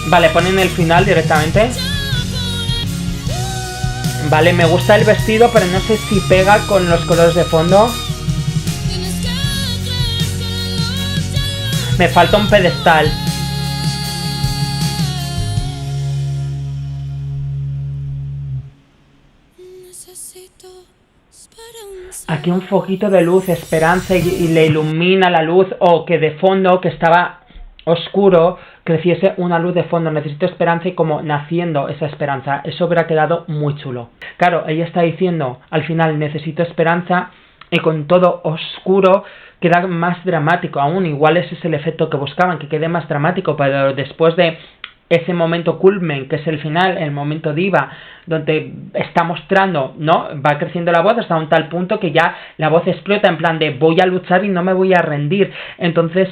Vale, ponen el final directamente. Vale, me gusta el vestido, pero no sé si pega con los colores de fondo. Me falta un pedestal. Aquí un foquito de luz, esperanza, y le ilumina la luz, o que de fondo, que estaba oscuro, creciese una luz de fondo. Necesito esperanza, y como naciendo esa esperanza. Eso hubiera quedado muy chulo. Claro, ella está diciendo al final: necesito esperanza, y con todo oscuro queda más dramático aún. Igual ese es el efecto que buscaban, que quede más dramático, pero después de ese momento culmen, que es el final, el momento diva, donde está mostrando, ¿no? Va creciendo la voz hasta un tal punto que ya la voz explota en plan de voy a luchar y no me voy a rendir. Entonces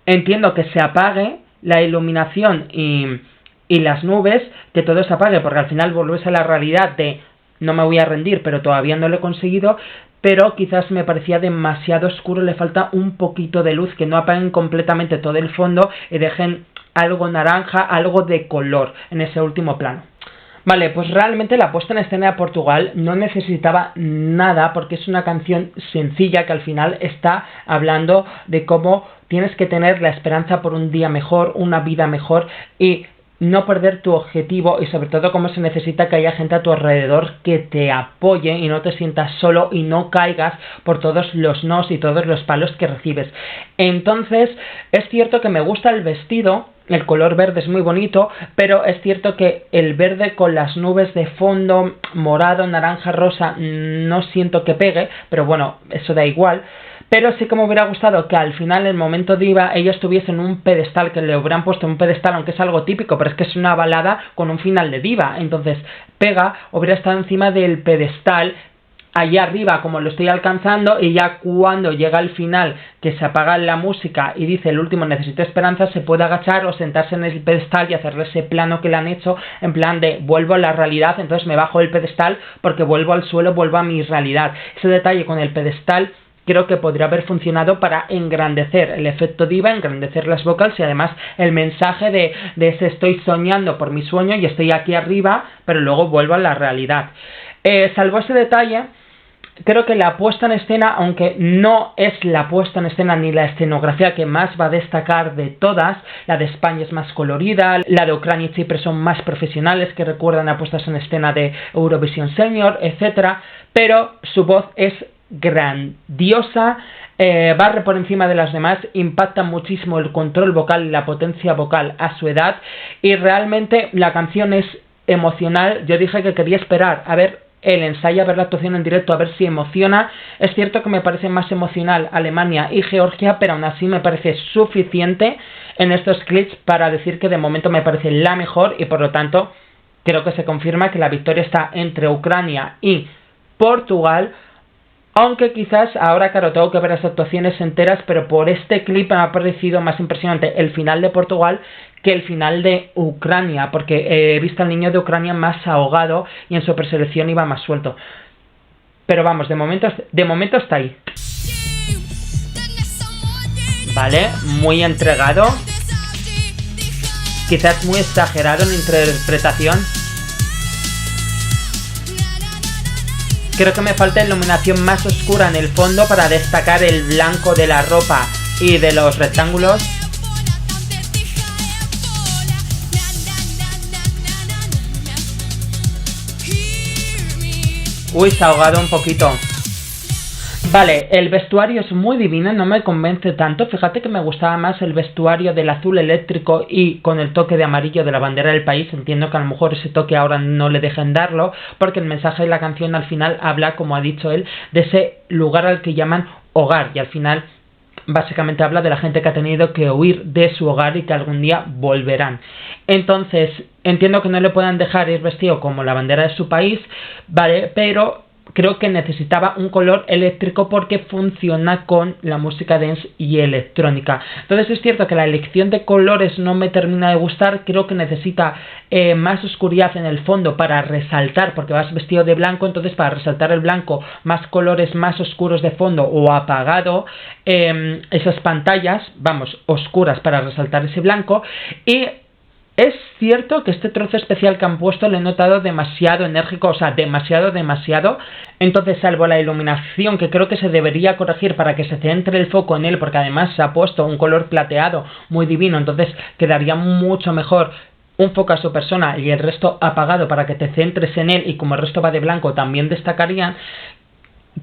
entiendo que se apague la iluminación y las nubes, que todo se apague, porque al final volvés a la realidad de no me voy a rendir, pero todavía no lo he conseguido. Pero quizás me parecía demasiado oscuro, le falta un poquito de luz, que no apaguen completamente todo el fondo y dejen algo naranja, algo de color en ese último plano. Vale, pues realmente la puesta en escena de Portugal no necesitaba nada porque es una canción sencilla que al final está hablando de cómo tienes que tener la esperanza por un día mejor, una vida mejor y no perder tu objetivo y sobre todo cómo se necesita que haya gente a tu alrededor que te apoye y no te sientas solo y no caigas por todos los nos y todos los palos que recibes. Entonces, es cierto que me gusta el vestido, el color verde es muy bonito, pero es cierto que el verde con las nubes de fondo, morado, naranja, rosa, no siento que pegue, pero bueno, eso da igual. Pero sí que me hubiera gustado que al final, en el momento diva, ella estuviese en un pedestal, que le hubieran puesto en un pedestal, aunque es algo típico, pero es que es una balada con un final de diva. Entonces, Pega hubiera estado encima del pedestal, allá arriba, como lo estoy alcanzando, y ya cuando llega al final, que se apaga la música y dice el último necesito esperanza, se puede agachar o sentarse en el pedestal y hacerle ese plano que le han hecho, en plan de vuelvo a la realidad, entonces me bajo del pedestal porque vuelvo al suelo, vuelvo a mi realidad. Ese detalle con el pedestal creo que podría haber funcionado para engrandecer el efecto diva, engrandecer las vocals y además el mensaje de ese estoy soñando por mi sueño y estoy aquí arriba, pero luego vuelvo a la realidad. Salvo ese detalle, creo que la puesta en escena, aunque no es la puesta en escena ni la escenografía que más va a destacar de todas, la de España es más colorida, la de Ucrania y Chipre son más profesionales que recuerdan a puestas en escena de Eurovisión Senior, etcétera, pero su voz es grandiosa, barre por encima de las demás, impacta muchísimo el control vocal y la potencia vocal a su edad y realmente la canción es emocional. Yo dije que quería esperar a ver el ensayo, a ver la actuación en directo, a ver si emociona. Es cierto que me parece más emocional Alemania y Georgia, pero aún así me parece suficiente en estos clips para decir que de momento me parece la mejor y por lo tanto creo que se confirma que la victoria está entre Ucrania y Portugal. Aunque quizás ahora, claro, tengo que ver las actuaciones enteras, pero por este clip me ha parecido más impresionante el final de Portugal que el final de Ucrania, porque he visto al niño de Ucrania más ahogado y en su preselección iba más suelto. Pero vamos, de momento está ahí. Vale, muy entregado. Quizás muy exagerado en la interpretación. Creo que me falta iluminación más oscura en el fondo para destacar el blanco de la ropa y de los rectángulos. Uy, se ha ahogado un poquito. Vale, el vestuario es muy divino, no me convence tanto. Fíjate que me gustaba más el vestuario del azul eléctrico y con el toque de amarillo de la bandera del país. Entiendo que a lo mejor ese toque ahora no le dejen darlo, porque el mensaje de la canción al final habla, como ha dicho él, de ese lugar al que llaman hogar. Y al final básicamente habla de la gente que ha tenido que huir de su hogar y que algún día volverán. Entonces, entiendo que no le puedan dejar ir vestido como la bandera de su país, vale, pero creo que necesitaba un color eléctrico porque funciona con la música dance y electrónica. Entonces es cierto que la elección de colores no me termina de gustar. Creo que necesita más oscuridad en el fondo para resaltar, porque vas vestido de blanco, entonces para resaltar el blanco, más colores más oscuros de fondo o apagado, esas pantallas, vamos, oscuras para resaltar ese blanco. Y es cierto que este trozo especial que han puesto lo he notado demasiado enérgico, o sea, demasiado. Entonces, salvo la iluminación, que creo que se debería corregir para que se centre el foco en él, porque además se ha puesto un color plateado muy divino, entonces quedaría mucho mejor un foco a su persona y el resto apagado para que te centres en él, y como el resto va de blanco también destacarían.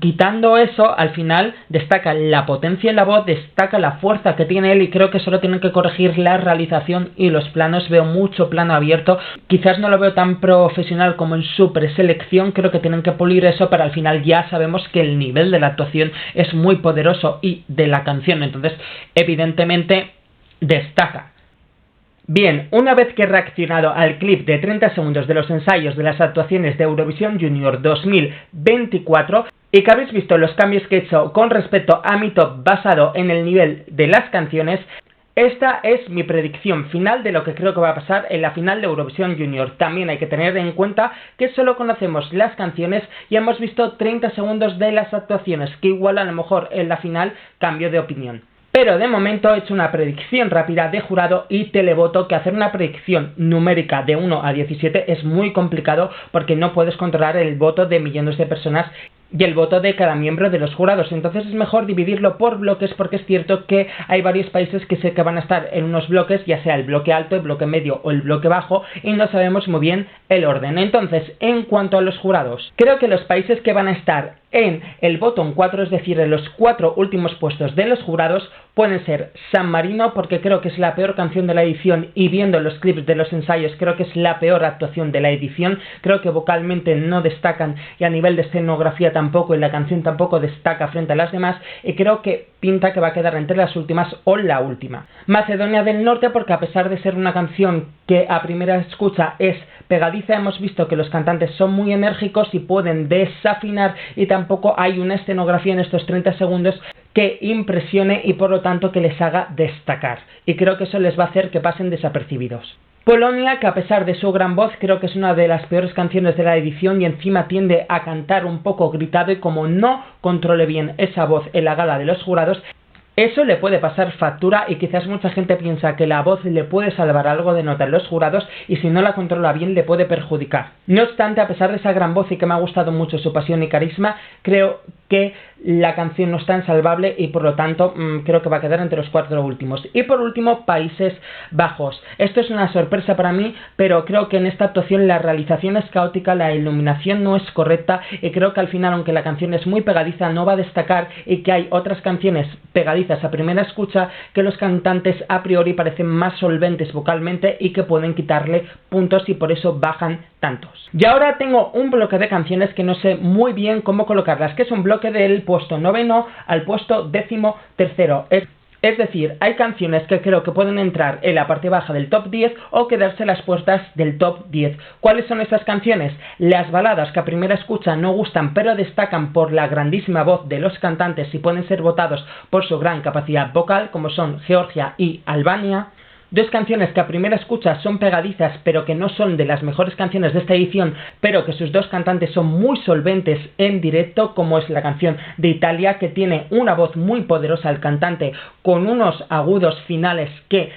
Quitando eso, al final destaca la potencia en la voz, destaca la fuerza que tiene él, y creo que solo tienen que corregir la realización y los planos. Veo mucho plano abierto, quizás no lo veo tan profesional como en su preselección. Creo que tienen que pulir eso, pero al final ya sabemos que el nivel de la actuación es muy poderoso y de la canción, entonces evidentemente destaca. Bien, una vez que he reaccionado al clip de 30 segundos de los ensayos de las actuaciones de Eurovisión Junior 2024 y que habéis visto los cambios que he hecho con respecto a mi top basado en el nivel de las canciones, esta es mi predicción final de lo que creo que va a pasar en la final de Eurovisión Junior. También hay que tener en cuenta que solo conocemos las canciones y hemos visto 30 segundos de las actuaciones, que igual a lo mejor en la final cambio de opinión. Pero de momento he hecho una predicción rápida de jurado y televoto, que hacer una predicción numérica de 1 a 17 es muy complicado porque no puedes controlar el voto de millones de personas y el voto de cada miembro de los jurados. Entonces es mejor dividirlo por bloques, porque es cierto que hay varios países que sé que van a estar en unos bloques, ya sea el bloque alto, el bloque medio o el bloque bajo, y no sabemos muy bien el orden. Entonces, en cuanto a los jurados, creo que los países que van a estar en el bottom 4, es decir, en los 4 últimos puestos de los jurados, pueden ser San Marino, porque creo que es la peor canción de la edición, y viendo los clips de los ensayos creo que es la peor actuación de la edición. Creo que vocalmente no destacan y a nivel de escenografía tampoco, y la canción tampoco destaca frente a las demás, y creo que pinta que va a quedar entre las últimas o la última. Macedonia del Norte, porque a pesar de ser una canción que a primera escucha es pegadiza, hemos visto que los cantantes son muy enérgicos y pueden desafinar, y tampoco hay una escenografía en estos 30 segundos que impresione y por lo tanto que les haga destacar, y creo que eso les va a hacer que pasen desapercibidos. Polonia, que a pesar de su gran voz creo que es una de las peores canciones de la edición, y encima tiende a cantar un poco gritado, y como no controle bien esa voz en la gala de los jurados, eso le puede pasar factura, y quizás mucha gente piensa que la voz le puede salvar algo de nota en los jurados, y si no la controla bien le puede perjudicar. No obstante, a pesar de esa gran voz y que me ha gustado mucho su pasión y carisma, creo que la canción no es tan salvable, y por lo tanto creo que va a quedar entre los 4 últimos. Y por último, Países Bajos. Esto es una sorpresa para mí, pero creo que en esta actuación la realización es caótica, la iluminación no es correcta, y creo que al final, aunque la canción es muy pegadiza, no va a destacar, y que hay otras canciones pegadizas a primera escucha que los cantantes a priori parecen más solventes vocalmente y que pueden quitarle puntos, y por eso bajan tantos. Y ahora tengo un bloque de canciones que no sé muy bien cómo colocarlas, que es un bloque del puesto 9 al puesto 13. Es decir, hay canciones que creo que pueden entrar en la parte baja del top 10 o quedarse en las puertas del top 10. ¿Cuáles son esas canciones? Las baladas, que a primera escucha no gustan pero destacan por la grandísima voz de los cantantes y pueden ser votados por su gran capacidad vocal, como son Georgia y Albania. Dos canciones que a primera escucha son pegadizas pero que no son de las mejores canciones de esta edición, pero que sus dos cantantes son muy solventes en directo, como es la canción de Italia, que tiene una voz muy poderosa el cantante, con unos agudos finales que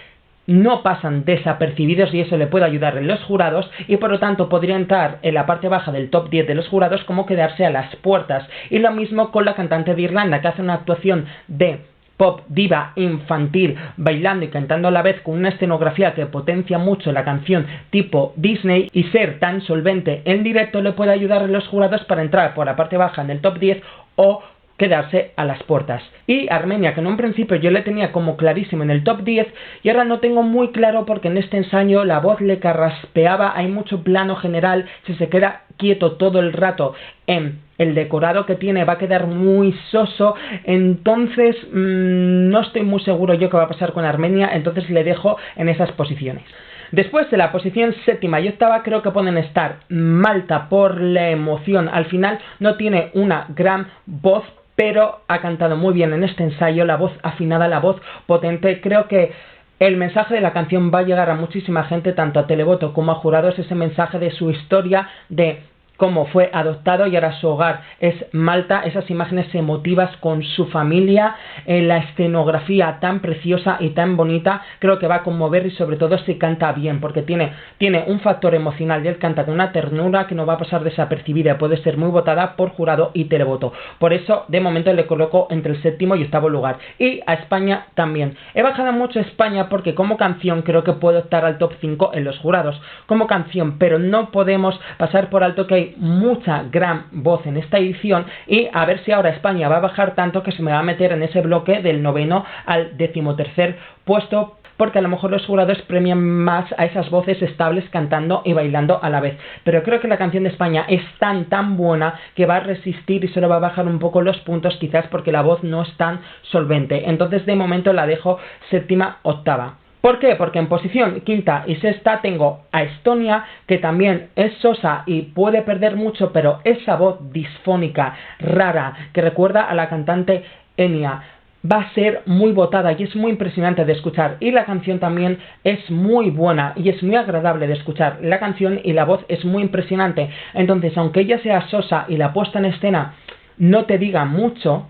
no pasan desapercibidos, y eso le puede ayudar en los jurados, y por lo tanto podría entrar en la parte baja del top 10 de los jurados como quedarse a las puertas. Y lo mismo con la cantante de Irlanda, que hace una actuación de pop diva infantil, bailando y cantando a la vez, con una escenografía que potencia mucho la canción tipo Disney, y ser tan solvente en directo le puede ayudar a los jurados para entrar por la parte baja en el top 10 o quedarse a las puertas. Y Armenia, que en un principio yo le tenía como clarísimo en el top 10, y ahora no tengo muy claro, porque en este ensayo la voz le carraspeaba, hay mucho plano general, si se queda quieto todo el rato en el decorado que tiene va a quedar muy soso, entonces no estoy muy seguro yo qué va a pasar con Armenia, entonces le dejo en esas posiciones. Después de la posición 7ª y 8ª creo que pueden estar Malta, por la emoción. Al final no tiene una gran voz, pero ha cantado muy bien en este ensayo, la voz afinada, la voz potente. Creo que el mensaje de la canción va a llegar a muchísima gente, tanto a televoto como a jurados, ese mensaje de su historia, de cómo fue adoptado y ahora su hogar es Malta, esas imágenes emotivas con su familia, la escenografía tan preciosa y tan bonita, creo que va a conmover, y sobre todo si canta bien, porque tiene un factor emocional, y él canta con una ternura que no va a pasar desapercibida, puede ser muy votada por jurado y televoto. Por eso de momento le coloco entre el 7º y 8º lugar. Y a España también. He bajado mucho a España porque como canción creo que puede optar al top 5 en los jurados como canción, pero no podemos pasar por alto que hay mucha gran voz en esta edición, y a ver si ahora España va a bajar tanto que se me va a meter en ese bloque del 9 al 13 puesto, porque a lo mejor los jurados premian más a esas voces estables cantando y bailando a la vez. Pero creo que la canción de España es tan buena que va a resistir y solo va a bajar un poco los puntos, quizás porque la voz no es tan solvente. Entonces de momento la dejo 7ª, 8ª. ¿Por qué? Porque en posición 5ª y 6ª tengo a Estonia, que también es sosa y puede perder mucho, pero esa voz disfónica, rara, que recuerda a la cantante Enya, va a ser muy votada y es muy impresionante de escuchar. Y la canción también es muy buena y es muy agradable de escuchar. La canción y la voz es muy impresionante. Entonces, aunque ella sea sosa y la puesta en escena no te diga mucho,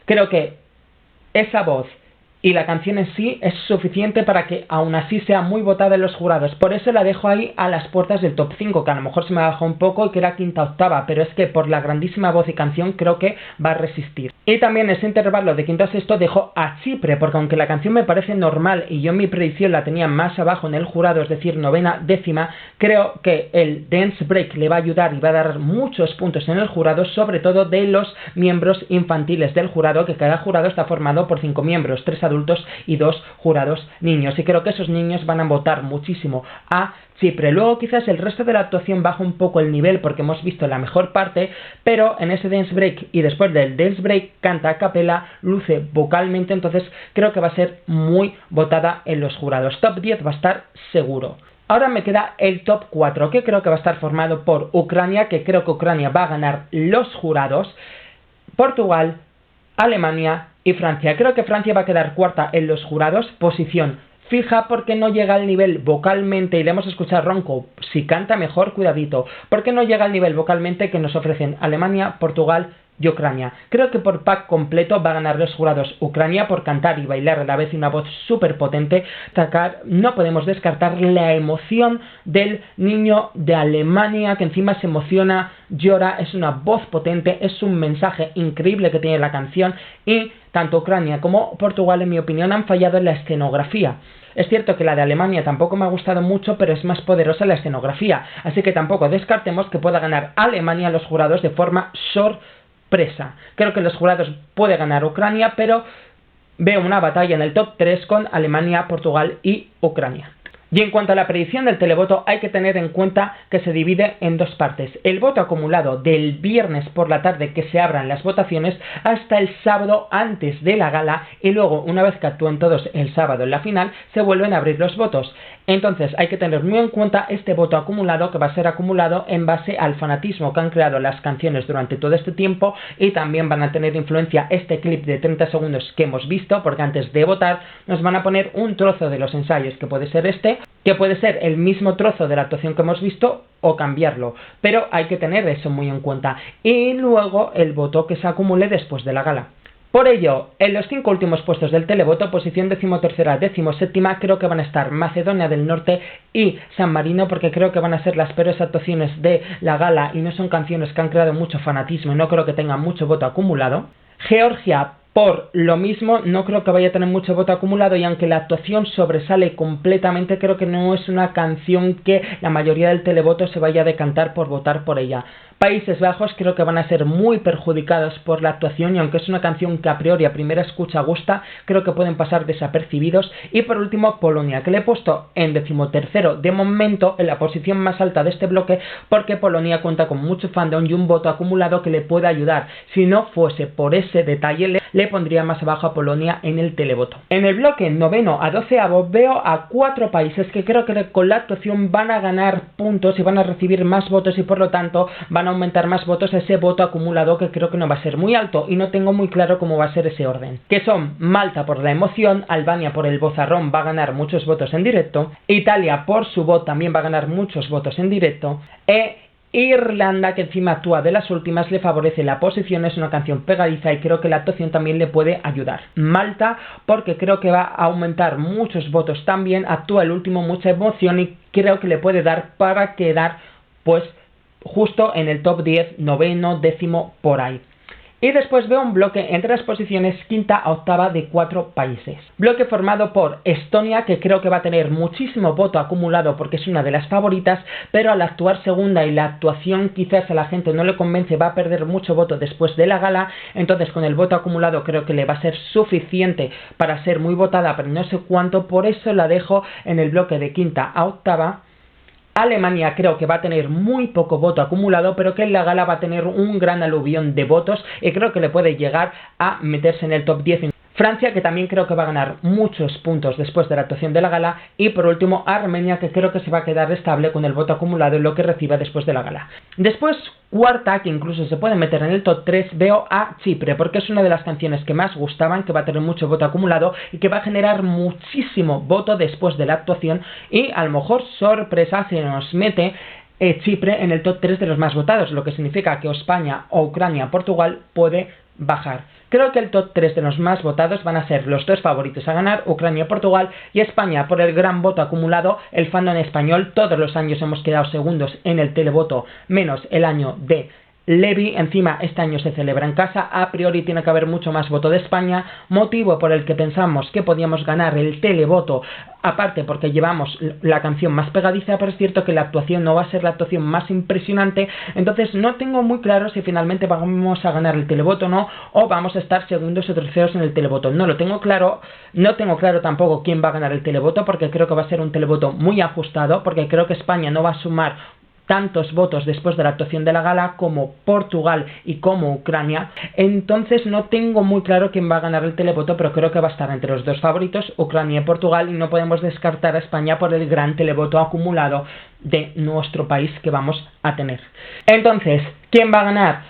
creo que esa voz y la canción en sí es suficiente para que aún así sea muy votada en los jurados. Por eso la dejo ahí a las puertas del top 5, que a lo mejor se me bajó un poco y que era quinta octava, pero es que por la grandísima voz y canción creo que va a resistir. Y también ese intervalo de quinto a sexto dejo a Chipre, porque aunque la canción me parece normal y yo en mi predicción la tenía más abajo en el jurado, es decir, novena, décima, creo que el Dance Break le va a ayudar y va a dar muchos puntos en el jurado, sobre todo de los miembros infantiles del jurado, que cada jurado está formado por 5 miembros, 3 adultos y 2 jurados niños, y creo que esos niños van a votar muchísimo a Chipre. Luego quizás el resto de la actuación baja un poco el nivel porque hemos visto la mejor parte, pero en ese dance break y después del dance break canta a capela, luce vocalmente, entonces creo que va a ser muy votada en los jurados. Top 10 va a estar seguro. Ahora me queda el top 4, que creo que va a estar formado por Ucrania, que creo que Ucrania va a ganar los jurados, Portugal, Alemania y Francia. Creo que Francia va a quedar cuarta en los jurados, posición fija porque no llega al nivel vocalmente, y le hemos escuchado ronco, si canta mejor, cuidadito, porque no llega al nivel vocalmente que nos ofrecen Alemania, Portugal y Ucrania. Creo que por pack completo va a ganar los jurados Ucrania por cantar y bailar a la vez y una voz súper potente. No podemos descartar la emoción del niño de Alemania, que encima se emociona, llora, es una voz potente, es un mensaje increíble que tiene la canción, y tanto Ucrania como Portugal, en mi opinión, han fallado en la escenografía. Es cierto que la de Alemania tampoco me ha gustado mucho, pero es más poderosa la escenografía, así que tampoco descartemos que pueda ganar Alemania a los jurados de forma sorpresa. Creo que los jurados puede ganar Ucrania, pero veo una batalla en el top 3 con Alemania, Portugal y Ucrania. Y en cuanto a la predicción del televoto, hay que tener en cuenta que se divide en dos partes. El voto acumulado del viernes por la tarde, que se abran las votaciones, hasta el sábado antes de la gala, y luego, una vez que actúen todos el sábado en la final, se vuelven a abrir los votos. Entonces hay que tener muy en cuenta este voto acumulado, que va a ser acumulado en base al fanatismo que han creado las canciones durante todo este tiempo, y también van a tener influencia este clip de 30 segundos que hemos visto, porque antes de votar nos van a poner un trozo de los ensayos, que puede ser este, que puede ser el mismo trozo de la actuación que hemos visto o cambiarlo, pero hay que tener eso muy en cuenta, y luego el voto que se acumule después de la gala. Por ello, en los 5 últimos puestos del televoto, posición 13ª, 17ª, creo que van a estar Macedonia del Norte y San Marino, porque creo que van a ser las peores actuaciones de la gala y no son canciones que han creado mucho fanatismo y no creo que tengan mucho voto acumulado. Georgia, por lo mismo, no creo que vaya a tener mucho voto acumulado, y aunque la actuación sobresale completamente, creo que no es una canción que la mayoría del televoto se vaya a decantar por votar por ella. Países Bajos creo que van a ser muy perjudicados por la actuación, y aunque es una canción que a priori a primera escucha gusta, creo que pueden pasar desapercibidos. Y por último, Polonia, que le he puesto en 13º de momento, en la posición más alta de este bloque, porque Polonia cuenta con mucho fandom y un voto acumulado que le puede ayudar. Si no fuese por ese detalle, le pondría más abajo a Polonia en el televoto. En el bloque 9º a 12º veo a 4 países que creo que con la actuación van a ganar puntos y van a recibir más votos, y por lo tanto van a aumentar más votos a ese voto acumulado, que creo que no va a ser muy alto, y no tengo muy claro cómo va a ser ese orden. Que son Malta por la emoción, Albania por el vozarrón, va a ganar muchos votos en directo, Italia por su voz también va a ganar muchos votos en directo, Irlanda, que encima actúa de las últimas, le favorece la posición, es una canción pegadiza y creo que la actuación también le puede ayudar. Malta, porque creo que va a aumentar muchos votos también, actúa el último, mucha emoción, y creo que le puede dar para quedar pues justo en el top 10, 9º, 10º, por ahí. Y después veo un bloque entre las posiciones 5ª a 8ª de 4 países. Bloque formado por Estonia, que creo que va a tener muchísimo voto acumulado porque es una de las favoritas, pero al actuar segunda y la actuación quizás a la gente no le convence, va a perder mucho voto después de la gala. Entonces con el voto acumulado creo que le va a ser suficiente para ser muy votada, pero no sé cuánto, por eso la dejo en el bloque de 5ª a 8ª. Alemania creo que va a tener muy poco voto acumulado, pero que en la gala va a tener un gran aluvión de votos y creo que le puede llegar a meterse en el top 10. Francia, que también creo que va a ganar muchos puntos después de la actuación de la gala, y por último Armenia, que creo que se va a quedar estable con el voto acumulado en lo que reciba después de la gala. Después, cuarta, que incluso se puede meter en el top 3, veo a Chipre, porque es una de las canciones que más gustaban, que va a tener mucho voto acumulado y que va a generar muchísimo voto después de la actuación, y a lo mejor, sorpresa, se nos mete Chipre en el top 3 de los más votados, lo que significa que España o Ucrania, Portugal puede bajar. Creo que el top 3 de los más votados van a ser los dos favoritos a ganar, Ucrania, Portugal y España. Por el gran voto acumulado, el fandom español todos los años hemos quedado segundos en el televoto, menos el año de Levi. Encima este año se celebra en casa, a priori tiene que haber mucho más voto de España, motivo por el que pensamos que podíamos ganar el televoto, aparte porque llevamos la canción más pegadiza, pero es cierto que la actuación no va a ser la actuación más impresionante, entonces no tengo muy claro si finalmente vamos a ganar el televoto o no, o vamos a estar segundos o terceros en el televoto. No lo tengo claro, no tengo claro tampoco quién va a ganar el televoto, porque creo que va a ser un televoto muy ajustado, porque creo que España no va a sumar tantos votos después de la actuación de la gala como Portugal y como Ucrania. Entonces no tengo muy claro quién va a ganar el televoto, pero creo que va a estar entre los dos favoritos, Ucrania y Portugal, y no podemos descartar a España por el gran televoto acumulado de nuestro país que vamos a tener. Entonces, ¿quién va a ganar?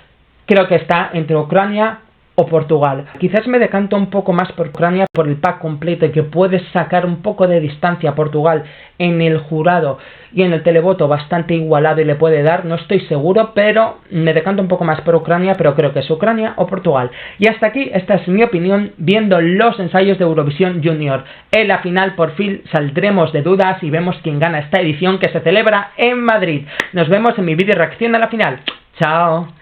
Creo que está entre Ucrania o Portugal. Quizás me decanto un poco más por Ucrania por el pack completo y que puedes sacar un poco de distancia a Portugal en el jurado y en el televoto bastante igualado y le puede dar, no estoy seguro, pero me decanto un poco más por Ucrania, pero creo que es Ucrania o Portugal. Y hasta aquí, esta es mi opinión viendo los ensayos de Eurovisión Junior. En la final por fin saldremos de dudas y vemos quién gana esta edición que se celebra en Madrid. Nos vemos en mi vídeo reacción a la final. Chao.